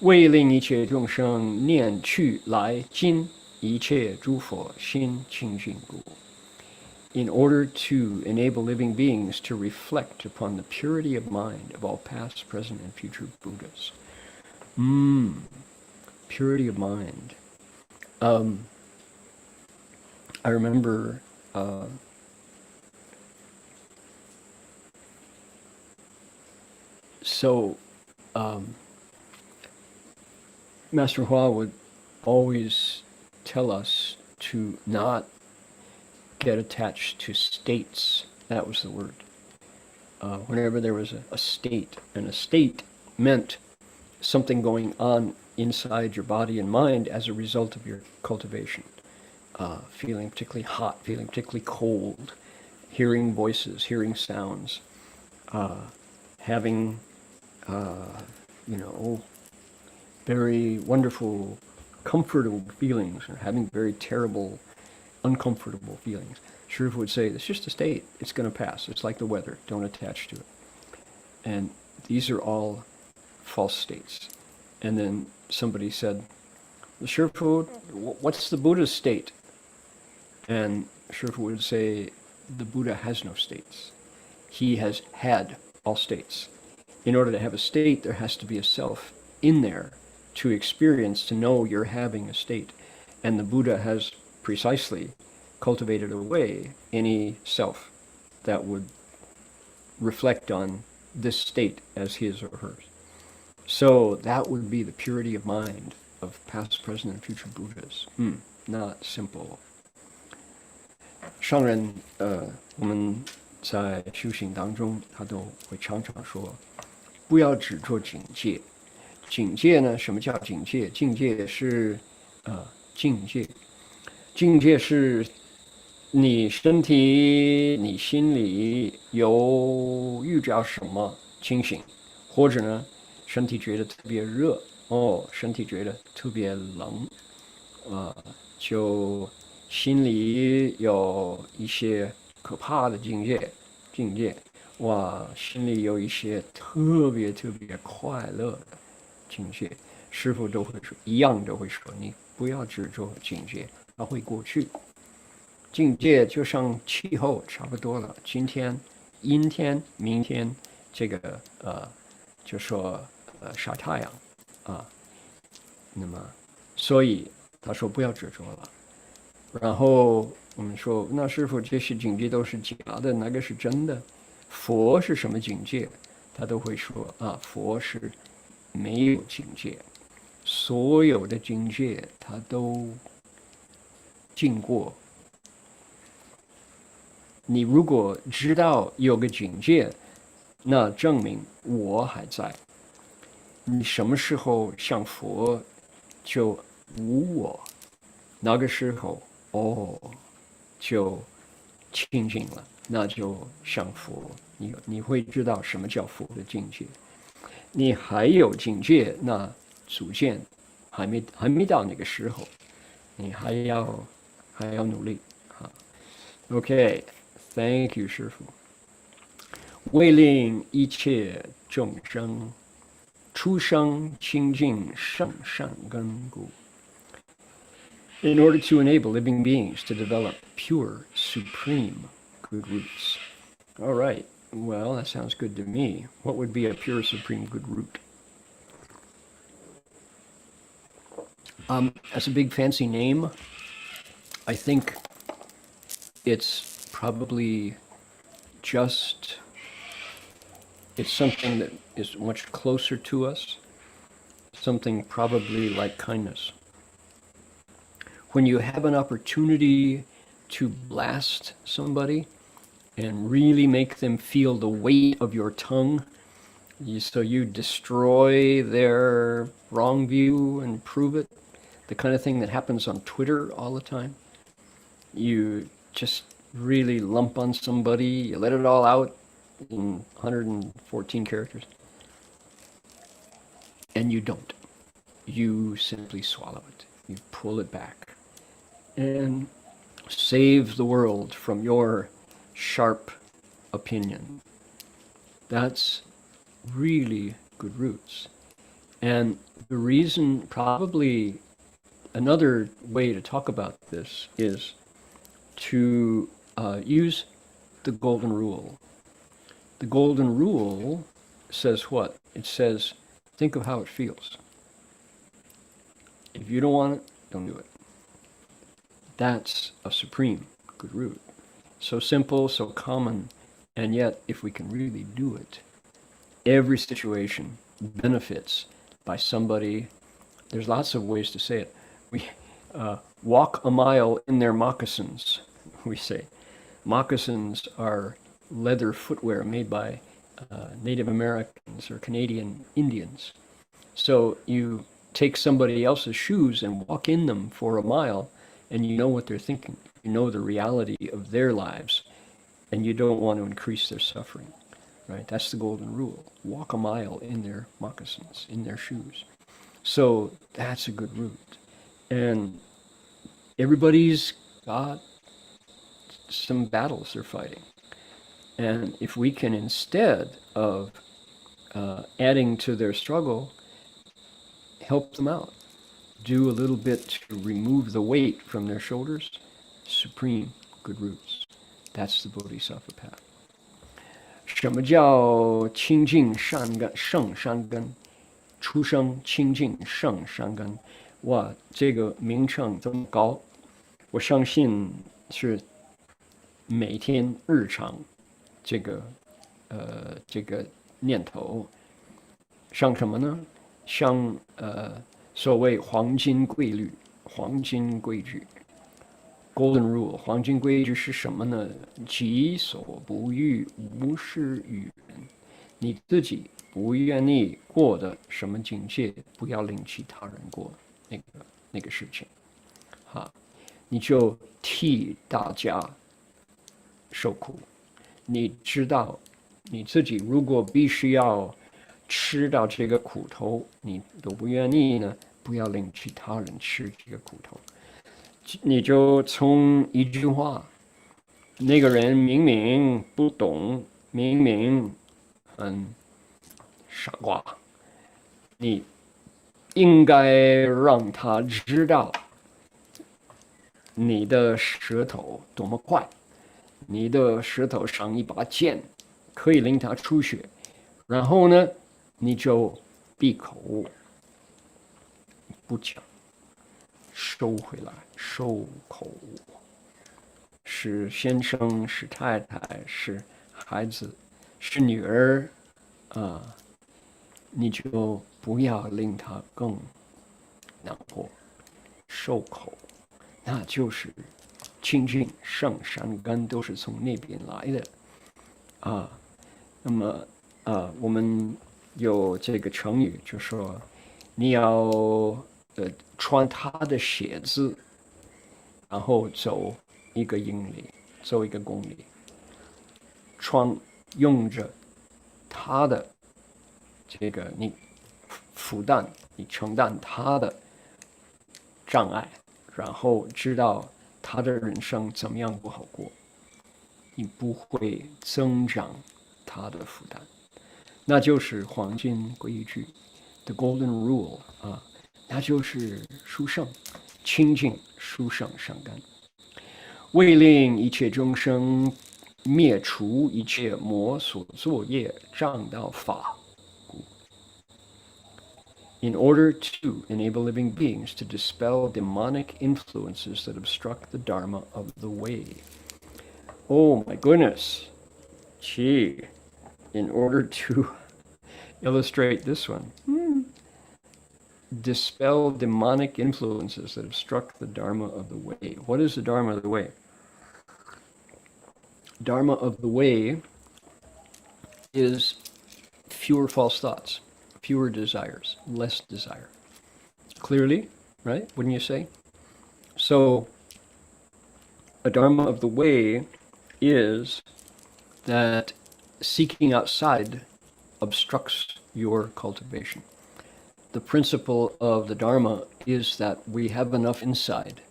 为令一切众生念去来今一切诸佛心清净故. In order to enable living beings to reflect upon the purity of mind of all past, present, and future Buddhas. Purity of mind. I remember Master Hua would always tell us to not get attached to states. That was the word. Whenever there was a state, and a state meant something going on inside your body and mind as a result of your cultivation. Feeling particularly hot, feeling particularly cold, hearing voices, hearing sounds, having very wonderful, comfortable feelings, or having very terrible, uncomfortable feelings. Shifu would say, it's just a state. It's going to pass. It's like the weather. Don't attach to it. And these are all false states. And then somebody said, Shifu, what's the Buddha's state? And Shifu would say, the Buddha has no states. He has had all states. In order to have a state, there has to be a self in there to experience, to know you're having a state. And the Buddha has precisely cultivated away any self that would reflect on this state as his or hers. So that would be the purity of mind of past, present, and future Buddhas. Not simple. 上人我们在修行当中，他都会常常说，不要只做警戒。警戒呢，什么叫警戒？境界是境界，境界是你身体、你心里有遇着什么情形，或者呢，身体觉得特别热，身体觉得特别冷，就心里有一些可怕的境界，心里有一些特别特别快乐的境界，师父都会说，一样都会说，你不要只做境界，它会过去。境界就像气候差不多了，今天阴天，明天这个就说晒太阳那么所以他说不要执着了。然后我们说，那师父这些境界都是假的，哪个是真的？佛是什么境界？他都会说佛是没有境界，所有的境界他都经过。你如果知道有个境界，那证明我还在。你什么时候像佛就无我，那个时候就清净了，那就像佛。你会知道什么叫佛的境界。你还有境界，那逐渐还没到那个时候，你还要努力OK。Thank you, 师父。为令一切众生出生清净圣善根故。In order to enable living beings to develop pure, supreme good roots. All right. Well, that sounds good to me. What would be a pure, supreme good root? That's a big fancy name. I think it's probably it's something that is much closer to us, something probably like kindness. When you have an opportunity to blast somebody and really make them feel the weight of your tongue, so you destroy their wrong view and prove it, the kind of thing that happens on Twitter all the time. You just really lump on somebody, you let it all out in 114 characters, and you don't. You simply swallow it. You pull it back and save the world from your sharp opinion. That's really good roots. And the reason, probably another way to talk about this is to use the golden rule. The golden rule says what? It says, think of how it feels. If you don't want it, don't do it. That's a supreme good root. So simple, so common, and yet if we can really do it, every situation benefits by somebody. There's lots of ways to say it. We walk a mile in their moccasins, we say. Moccasins are leather footwear made by Native Americans or Canadian Indians. So you take somebody else's shoes and walk in them for a mile, and you know what they're thinking. You know the reality of their lives, and you don't want to increase their suffering, right? That's the golden rule. Walk a mile in their moccasins, in their shoes. So that's a good route. And everybody's got some battles they're fighting. And if we can, instead of adding to their struggle, help them out, do a little bit to remove the weight from their shoulders supreme good roots. That's the Bodhisattva path. 什么叫清净善根、圣善根？出生清净圣善根，哇，这个名称这么高，我相信是每天日常这个念头，像什么呢？像所谓黄金规律、黄金规矩 （Golden Rule）。黄金规矩是什么呢？己所不欲，勿施于人。你自己不愿意过的什么境界，不要令其他人过那个事情，你就替大家受苦。你知道你自己如果必须要吃到这个苦头，你都不愿意呢，不要令其他人吃这个苦头。你就从一句话，那个人明明不懂，明明傻瓜，你应该让他知道你的舌头多么快，你的舌头上一把剑可以令他出血，然后呢，你就闭口不讲，收回来，收口。是先生，是太太，是孩子，是女儿你就不要令他更难过，受口，那就是清净圣善根都是从那边来的那么我们有这个成语，就说你要穿他的鞋子，然后走1个英里，走1个公里，用着他的这个你负担，你承担他的障碍，然后知道他的人生怎么样不好过，你不会增长他的负担，那就是黄金规矩 ，the golden rule 那就是殊胜、清净、殊胜善根，为令一切众生灭除一切魔所作业障道法。In order to enable living beings to dispel demonic influences that obstruct the Dharma of the way. Oh my goodness. Gee, in order to illustrate this one. Dispel demonic influences that obstruct the Dharma of the way. What is the Dharma of the way? Dharma of the way is fewer false thoughts. Fewer desires, less desire. Clearly, right? Wouldn't you say? So, a dharma of the way is that seeking outside obstructs your cultivation. The principle of the dharma is that we have enough inside,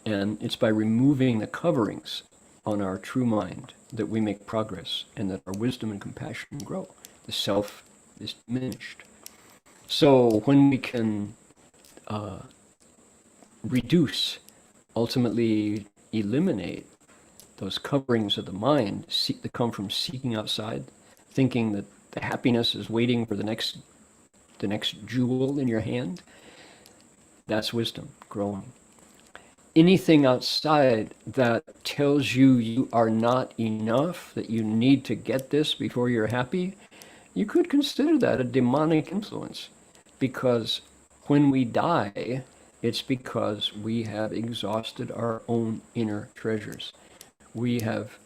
and it's by removing the coverings on our true mind that we make progress and that our wisdom and compassion grow. The self is diminished. So when we can reduce, ultimately eliminate those coverings of the mind that come from seeking outside, thinking that the happiness is waiting for the next jewel in your hand, that's wisdom growing. Anything outside that tells you you are not enough, that you need to get this before you're happy, you could consider that a demonic influence, because when we die, it's because we have exhausted our own inner treasures. We have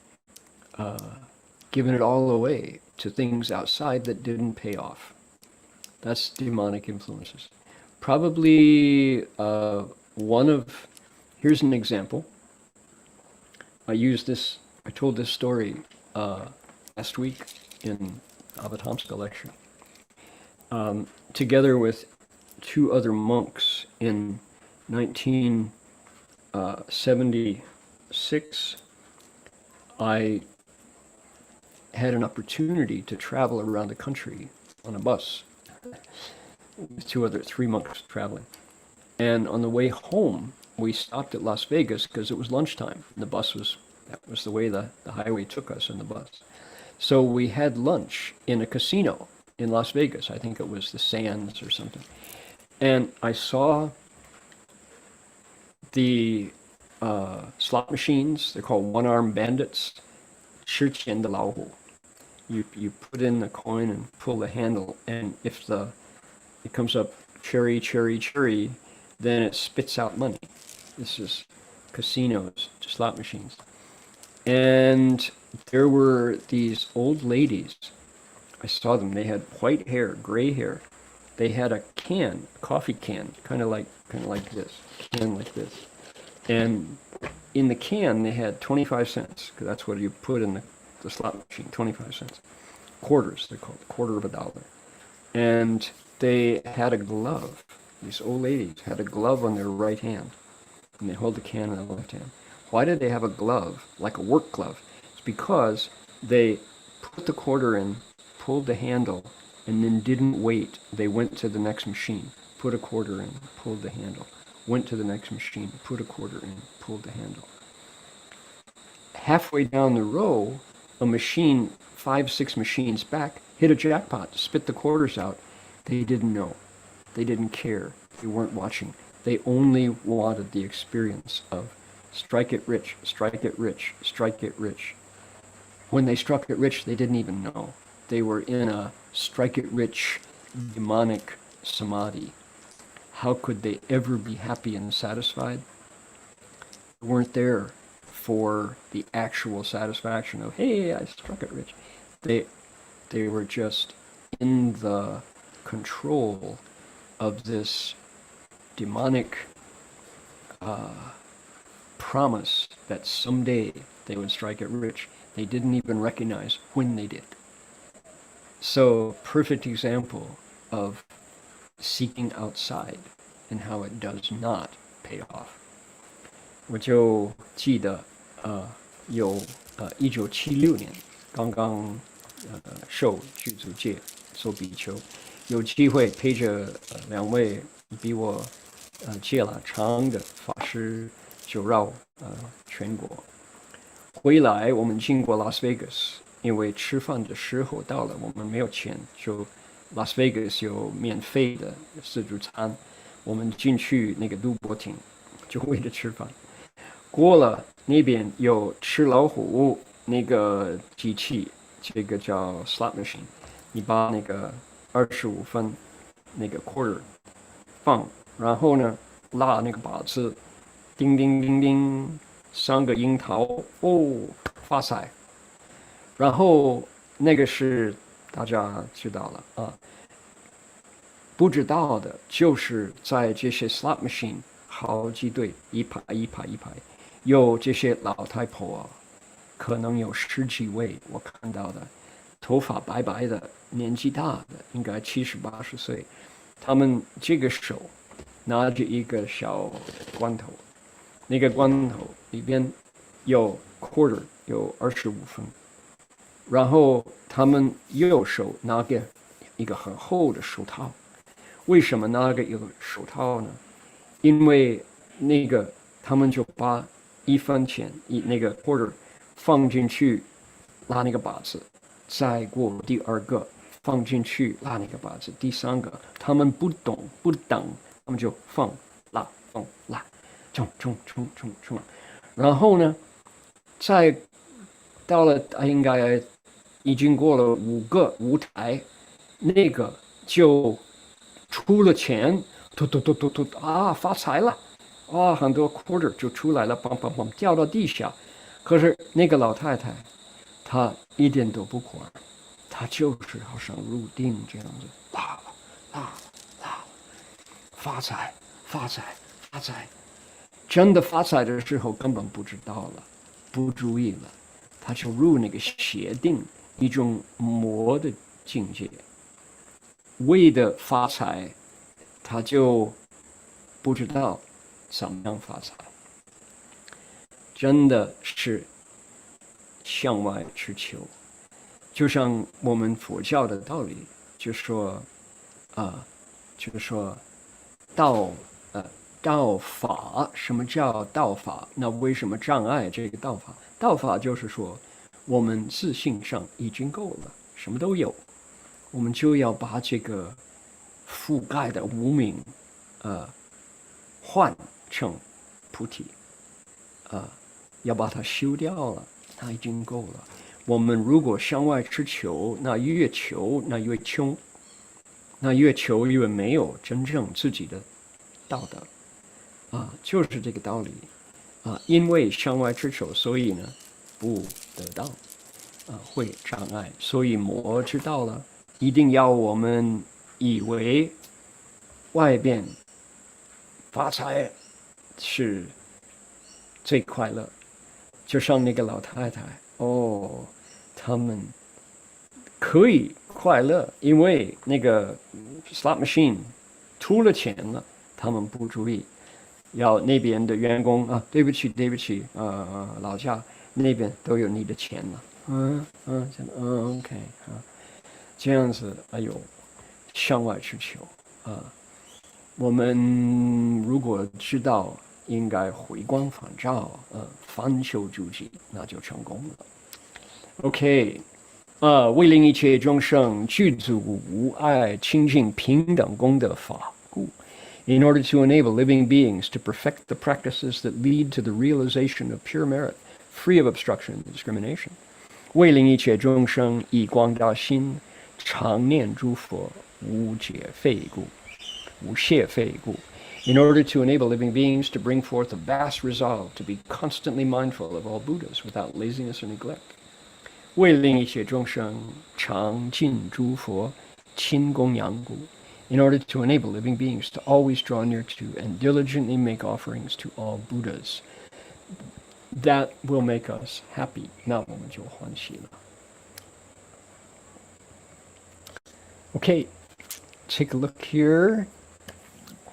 given it all away to things outside that didn't pay off. That's demonic influences. Probably here's an example. I told this story last week in Avatamsaka lecture, together with 2 other monks in 1976. I had an opportunity to travel around the country on a bus with 3 monks traveling. And on the way home, we stopped at Las Vegas because it was lunchtime. That was the way the highway took us in the bus. So we had lunch in a casino in Las Vegas. I think it was the Sands or something. And I saw the slot machines. They're called one-arm bandits. 吃钱的老虎. You put in the coin and pull the handle, and if it comes up cherry, cherry, cherry, then it spits out money. This is casinos, slot machines. And there were these old ladies. I saw them. They had white hair, gray hair. They had a can, a coffee can, kind of like this, can like this. And in the can, they had 25 cents, because that's what you put in the slot machine, 25 cents. Quarters, they're called, quarter of a dollar. And they had a glove. These old ladies had a glove on their right hand, and they hold the can in the left hand. Why did they have a glove, like a work glove? It's because they put the quarter in, pulled the handle, and then didn't wait. They went to the next machine, put a quarter in, pulled the handle, went to the next machine, put a quarter in, pulled the handle. Halfway down the row, a machine, 5-6 machines back, hit a jackpot, spit the quarters out. They didn't know. They didn't care. They weren't watching. They only wanted the experience of strike it rich, strike it rich, strike it rich. When they struck it rich, they didn't even know. They were in a strike it rich demonic samadhi. How could they ever be happy and satisfied? They weren't there for the actual satisfaction of, hey, I struck it rich. They were just in the control of this demonic promise that someday they would strike it rich. They didn't even recognize when they did. So, perfect example of seeking outside and how it does not pay off. 我就记得有1976年刚刚受具足戒受比丘，有机会陪着两位比我戒了长的法师就绕全国。回来我们经过 Las Vegas， 因为吃饭的时候到了，我们没有钱，就 Las Vegas 有免费的自助餐，我们进去那个赌博厅，就为了吃饭。过了那边有吃老虎那个机器，这个叫 slot machine， 你把那个25分那个 quarter 放，然后呢拉那个把子，叮叮叮叮，3个樱桃，哦，发财。然后那个是大家知道了啊，不知道的就是在这些 slot machine 好几队，一排一排一排，有这些老太婆啊，可能有10几位，我看到的，头发白白的，年纪大的，应该70、80岁，他们这个手拿着一个小罐头，那个罐头里边有 quarter， 有25分，然后他们右手拿个一个很厚的手套。为什么拿个一个手套呢？因为那个他们就把1分钱那个 quarter 放进去拉那个把子，再过第2个放进去拉那个把子，第3个他们不懂不等，他们就放拉放拉，冲冲冲冲冲，然后呢，再到了应该已经过了5个舞台，那个就出了钱，突突突突突啊，发财了啊，很多 quarter 就出来了，砰砰砰掉到地下。可是那个老太太，她一点都不管，她就是好像入定这样子，拉拉拉，发财发财发财。真的发财的时候根本不知道了，不注意了，她就入那个邪定，一种魔的境界。为的发财，他就不知道怎么样发财，真的是向外去求。就像我们佛教的道理，就说道道法，什么叫道法？那为什么障碍这个道法？道法就是说，我们自信上已经够了，什么都有，我们就要把这个覆盖的无明，换成菩提，要把它修掉了，它已经够了。我们如果向外追求，那越求那越穷，那越求越没有真正自己的道德。就是这个道理因为向外追求，所以呢不得到会障碍，所以魔知道了，一定要我们以为外边发财是最快乐，就像那个老太太他们可以快乐，因为那个 slot machine 出了钱了，他们不注意。要那边的员工对不起，老家那边都有你的钱了，OK 这样子，向外去求我们如果知道应该回光返照，反求诸己，那就成功了。OK，为令一切众生具足无碍清净平等功德法故。In order to enable living beings to perfect the practices that lead to the realization of pure merit, free of obstruction and discrimination. 为令一切众生以广大心常念诸佛无解废故，无懈废故。In order to enable living beings to bring forth a vast resolve to be constantly mindful of all Buddhas without laziness or neglect. 为令一切众生常敬诸佛亲供养故。In order to enable living beings to always draw near to and diligently make offerings to all Buddhas. That will make us happy. 那我们就欢喜了。Okay, take a look here.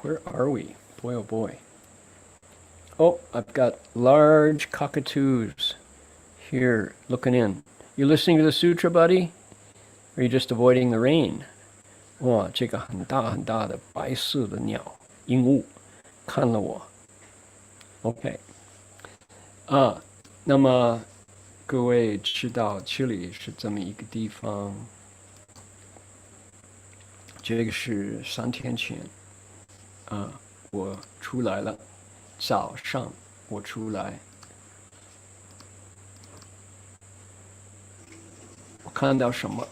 Where are we? Boy, oh boy. Oh, I've got large cockatoos here looking in. You listening to the sutra, buddy? Or are you just avoiding the rain? 哇，这个很大很大的白色的鸟，鹦鹉，看了我。OK，那么各位知道这里是这么一个地方，这个是3天前，我出来了，早上我出来，我看到什么？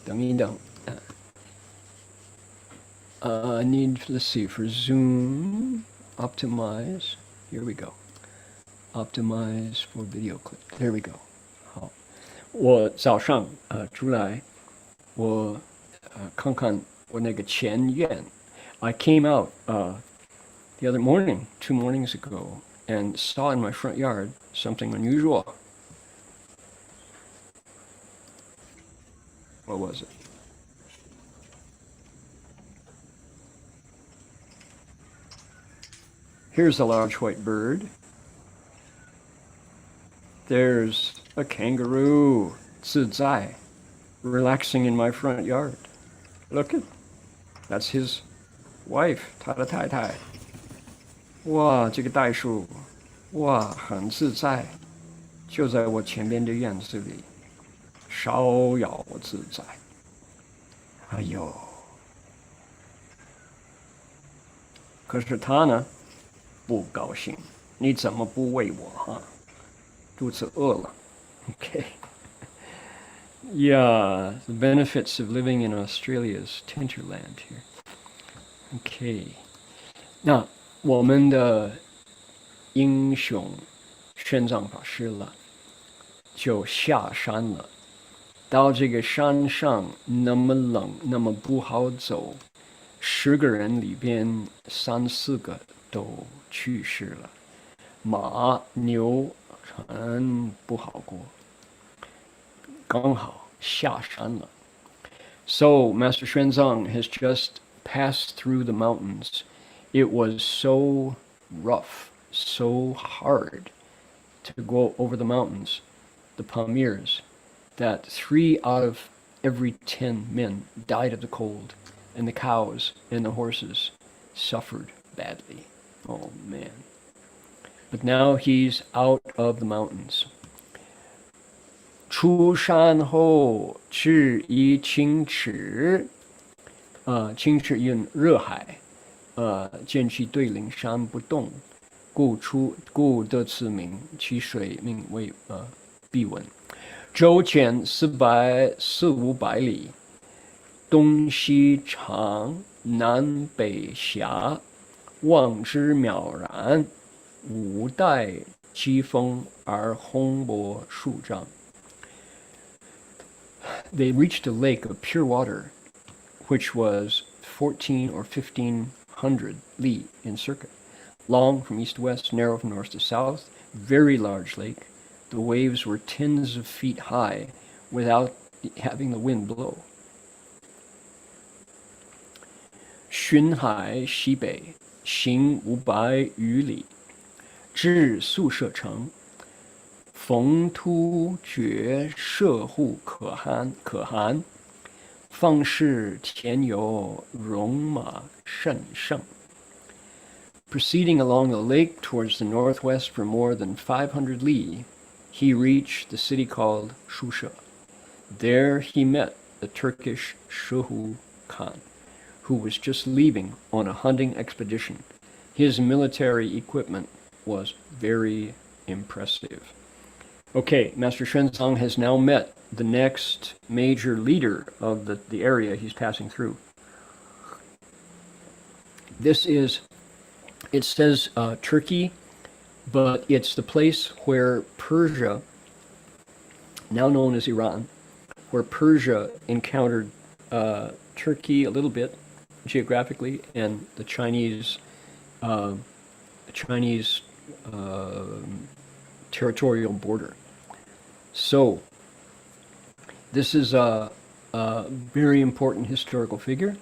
等一等。let's see, for Zoom, optimize, here we go. Optimize for video clip, there we go. 好，我早上出来，我看看我那个前院。I came out the other morning, 2 mornings ago, and saw in my front yard something unusual. What was it? Here's a large white bird. There's a kangaroo, 自在, relaxing in my front yard. Look at, that's his wife, 他的太太。哇，这个袋鼠，哇，很自在，就在我前边的院子里，逍遥自在。哎呦，可是他呢？不高兴，你怎么不喂我哈？肚子饿了。Okay. Yeah, the benefits of living in Australia's Tinterland here. Okay. 那我们的英雄玄奘法师了，就下山了。到这个山上那么冷，那么不好走，10个人里边3、4个都去世了，马牛很不好过，刚好下山了。So Master Xuanzang has just passed through the mountains. It was so rough, so hard to go over the mountains, the Pamirs, that 3 out of every 10 men died of the cold, and the cows and the horses suffered badly. Oh man. But now he's out of the mountains. 出山后至一清池，清池因热海，见其对岭山不动，故得此名，其水名为碧文。周前400-500里，东西长，南北狭，望之渺然，无待季风而洪波数丈。They reached a lake of pure water, which was 14 or 1500 li in circuit, long from east to west, narrow from north to south, very large lake. The waves were tens of feet high without having the wind blow. 巡海西北，行500余里，至宿舍城。逢突厥舍户可汗，放矢田游，戎马甚盛。Proceeding along the lake towards the northwest for more than 500 li, he reached the city called Shusha. There he met the Turkish Shehu Khan, who was just leaving on a hunting expedition. His military equipment was very impressive. Okay, Master Xuanzang has now met the next major leader of the area he's passing through. This is, it says Turkey, but it's the place where Persia, now known as Iran, where Persia encountered Turkey a little bit geographically, and the Chinese territorial border. So, this is a very important historical figure,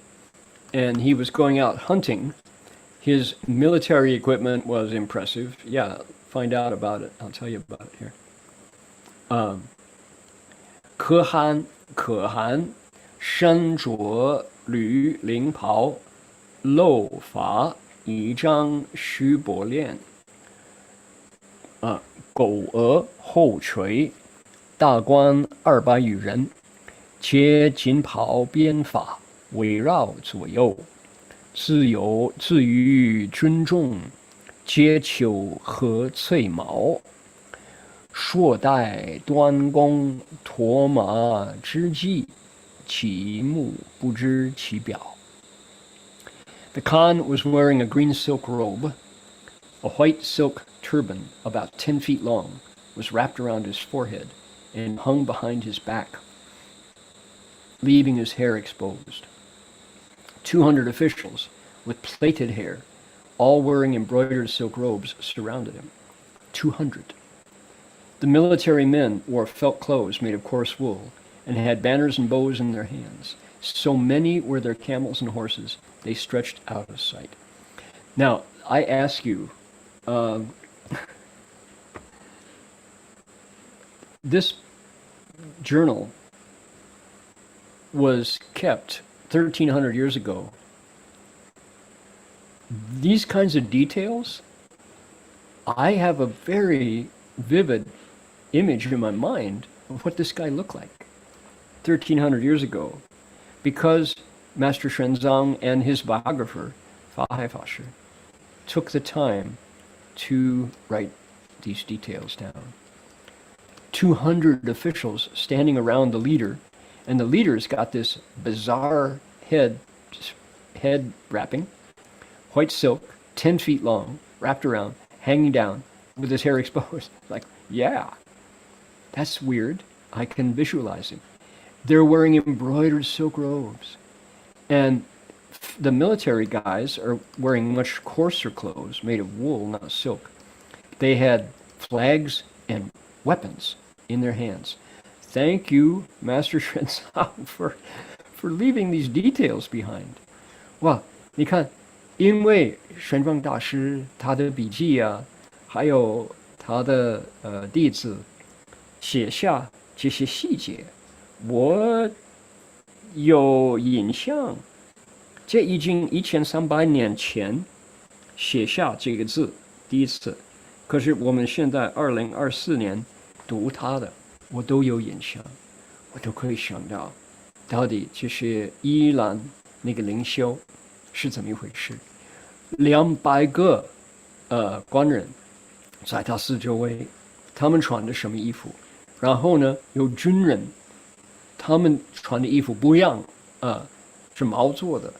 and he was going out hunting. His military equipment was impressive. Yeah, find out about it. I'll tell you about it here. 可汗身着履绫袍，镂发一张须伯链，狗额后垂，大官200余人，皆锦袍编发，围绕左右。自于军众，皆裘和翠毛，硕带端弓，驼马之际，其目不知其表。The Khan was wearing a green silk robe. A white silk turban, about 10 feet long, was wrapped around his forehead and hung behind his back, leaving his hair exposed. 200 officials with plaited hair, all wearing embroidered silk robes, surrounded him. 200. The military men wore felt clothes made of coarse wool and had banners and bows in their hands. So many were their camels and horses, they stretched out of sight. Now, I ask you, this journal was kept 1,300 years ago. These kinds of details, I have a very vivid image in my mind of what this guy looked like 1,300 years ago, because Master Xuanzang and his biographer, Fahai Fashi, took the time to write these details down. 200 officials standing around the leader, and the leader's got this bizarre head wrapping, white silk, 10 feet long, wrapped around, hanging down, with his hair exposed. Like, yeah, that's weird. I can visualize him. They're wearing embroidered silk robes. And the military guys are wearing much coarser clothes made of wool, not silk. They had flags and weapons in their hands. Thank you, Master Xuanzang, for leaving these details behind. 哇，你看，因为玄奘大师他的笔记啊，还有他的弟子写下这些细节，我有印象。这已经1300年前写下这个字，第一次。可是我们现在2024年读它的，我都有印象，我都可以想到，到底这些伊朗那个领袖是怎么一回事？200个官人在他四周围，他们穿的什么衣服？然后呢，有军人，他们穿的衣服不一样，是毛做的，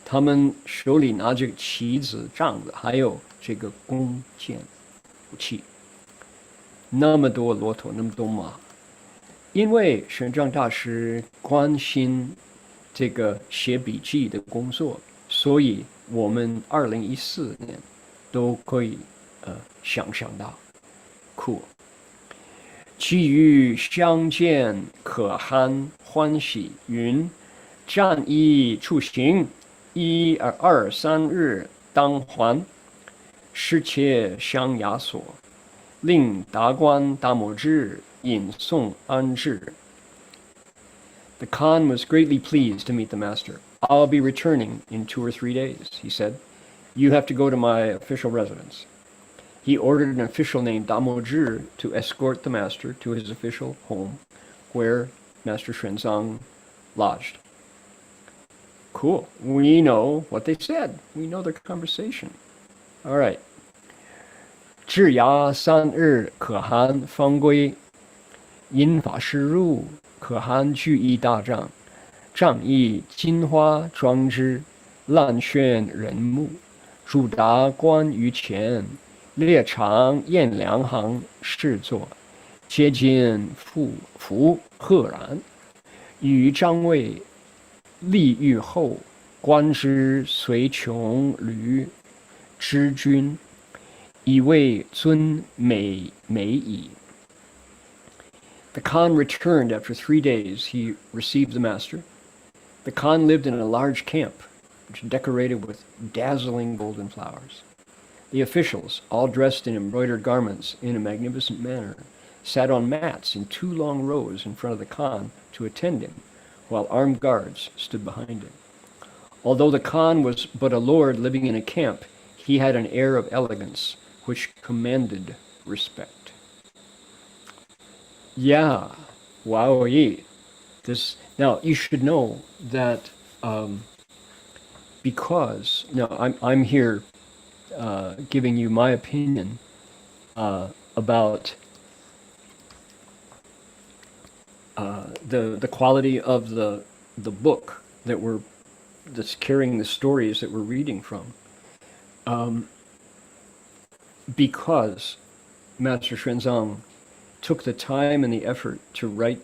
他们手里拿着旗子、杖子，还有这个弓箭武器。那么多骆驼，那么多马，因为玄奘大师关心这个写笔记的工作，所以我们2014年都可以想象到，酷。其余相见可酣欢喜云，战衣出行，1、2、3日当还，失切相雅所，令达官达摩智引送安置。The Khan was greatly pleased to meet the master. I'll be returning in 2 or 3 days, he said. You have to go to my official residence. He ordered an official named Damojir to escort the master to his official home, where Master Xuanzang lodged. Cool. We know what they said. We know their conversation. All right. 至衙3日可汗方归，因法师入，可汗具衣大帐，帐衣金花装之，烂炫人目，主达官于前，列长宴两行侍坐，接近服赫然，与张卫立御后，观之随穷驴之君，以为尊美矣。The Khan returned after 3 days. He received the master. The Khan lived in a large camp, which was decorated with dazzling golden flowers. The officials, all dressed in embroidered garments in a magnificent manner, sat on mats in 2 long rows in front of the Khan to attend him, while armed guards stood behind him. Although the Khan was but a lord living in a camp, he had an air of elegance which commanded respect. Yeah, wow. This now you should know that because now I'm here giving you my opinion about the quality of the book that's carrying the stories that we're reading from, because Master Xuanzang took the time and the effort to write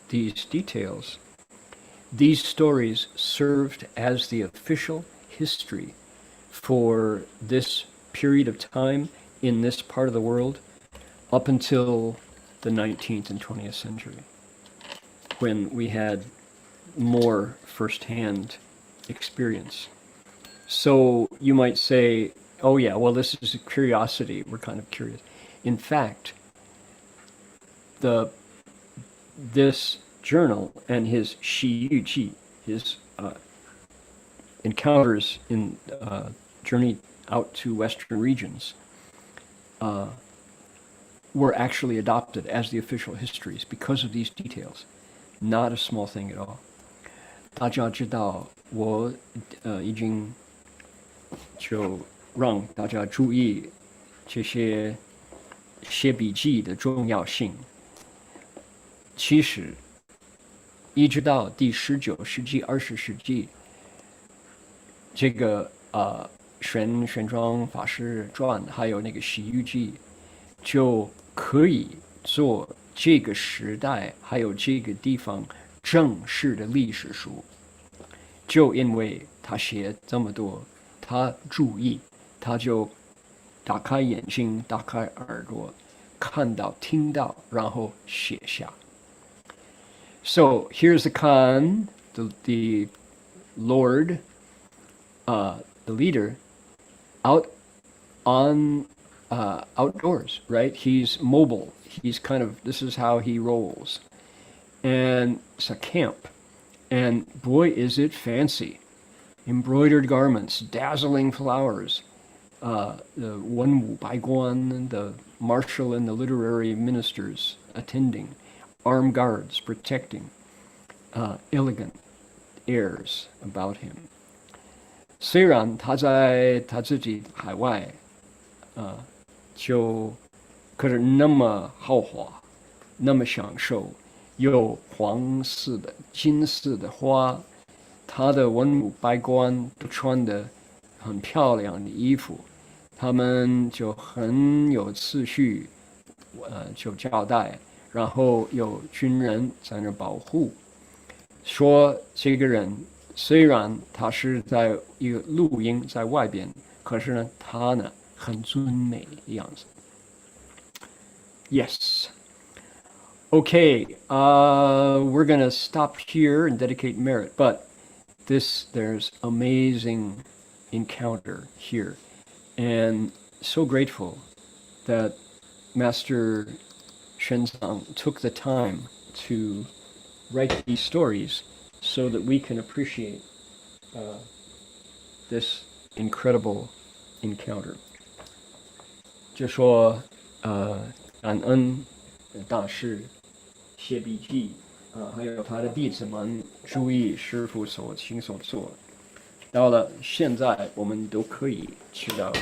these details. These stories served as the official history for this period of time in this part of the world up until the 19th and 20th century, when we had more firsthand experience. So you might say, oh yeah, well, this is a curiosity. We're kind of curious. In fact, this journal and his Xi Yu Ji, his encounters in journey out to Western regions, were actually adopted as the official histories because of these details. Not a small thing at all. 大家知道，我已经就让大家注意这些写笔记的重要性。其实，一直到第19世纪、20世纪，这个玄奘法师传还有那个《西游记》，就可以做这个时代还有这个地方正式的历史书。就因为他写这么多，他注意，他就打开眼睛，打开耳朵，看到、听到，然后写下。So here's the Khan, the Lord, the leader, out on outdoors, right? He's mobile. He's this is how he rolls. And it's a camp. And boy, is it fancy. Embroidered garments, dazzling flowers, the 文武百官, the martial and the literary ministers attending, armed guards protecting, elegant airs about him. 虽然他在他自己海外，就可是那么豪华，那么享受，有黄色的、金色的花，他的文武百官都穿得很漂亮的衣服，他们就很有秩序，就交代，然后有军人在那保护，说这个人虽然他是在一个录音在外边，可是呢，他呢很尊美的样子。Yes. Okay, we're going to stop here and dedicate merit, but there's amazing encounter here, and so grateful that Master Shenzang took the time to write these stories so that we can appreciate this incredible encounter. 就说感恩大师写笔记还有他的弟子们注意师父所亲所做。到了现在，我们都可以知道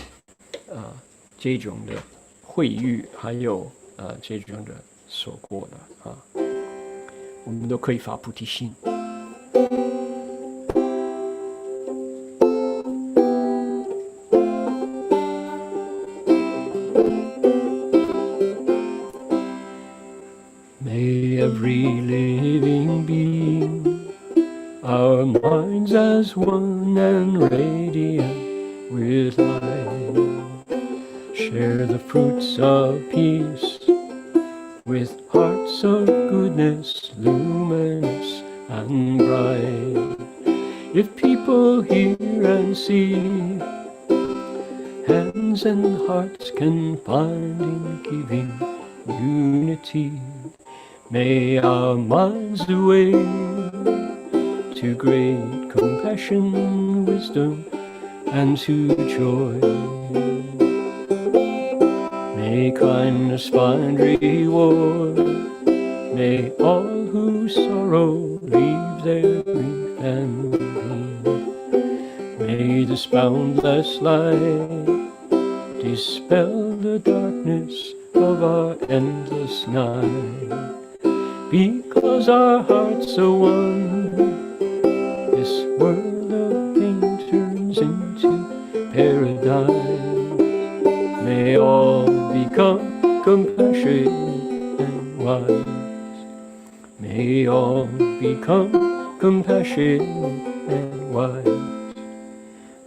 这种的慧遇，还有这种的所过的我们都可以发菩提心。May every living being, our minds as one and radiant with light, share the fruits of peace with hearts of goodness, luminous and bright. If people hear and see, hands and hearts can find in giving unity. May our minds awake to great compassion, wisdom, and to joy. May kindness find reward. May all who sorrow leave their grief and pain. May this boundless light dispel the darkness of our endless night. Because our hearts are one, this world of pain turns into paradise. May all become compassionate and wise. May all become compassionate and wise.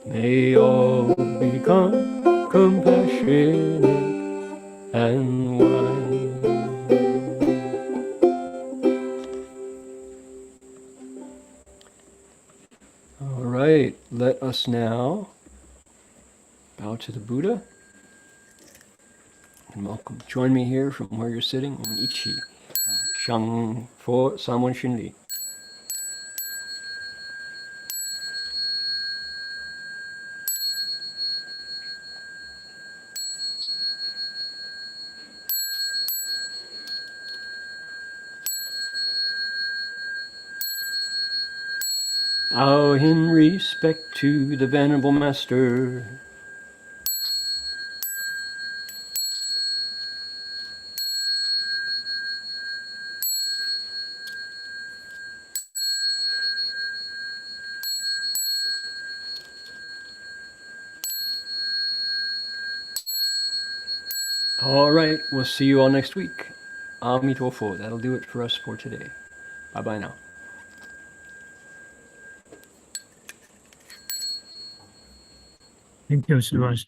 May all become compassionate and wise. All right, let us now bow to the Buddha and welcome. Join me here from where you're sitting. 我们一起向佛三问熏礼。Bow in respect to the Venerable Master. All right, we'll see you all next week. Amitofo. That'll do it for us for today. Bye-bye now. Thank you, Sri.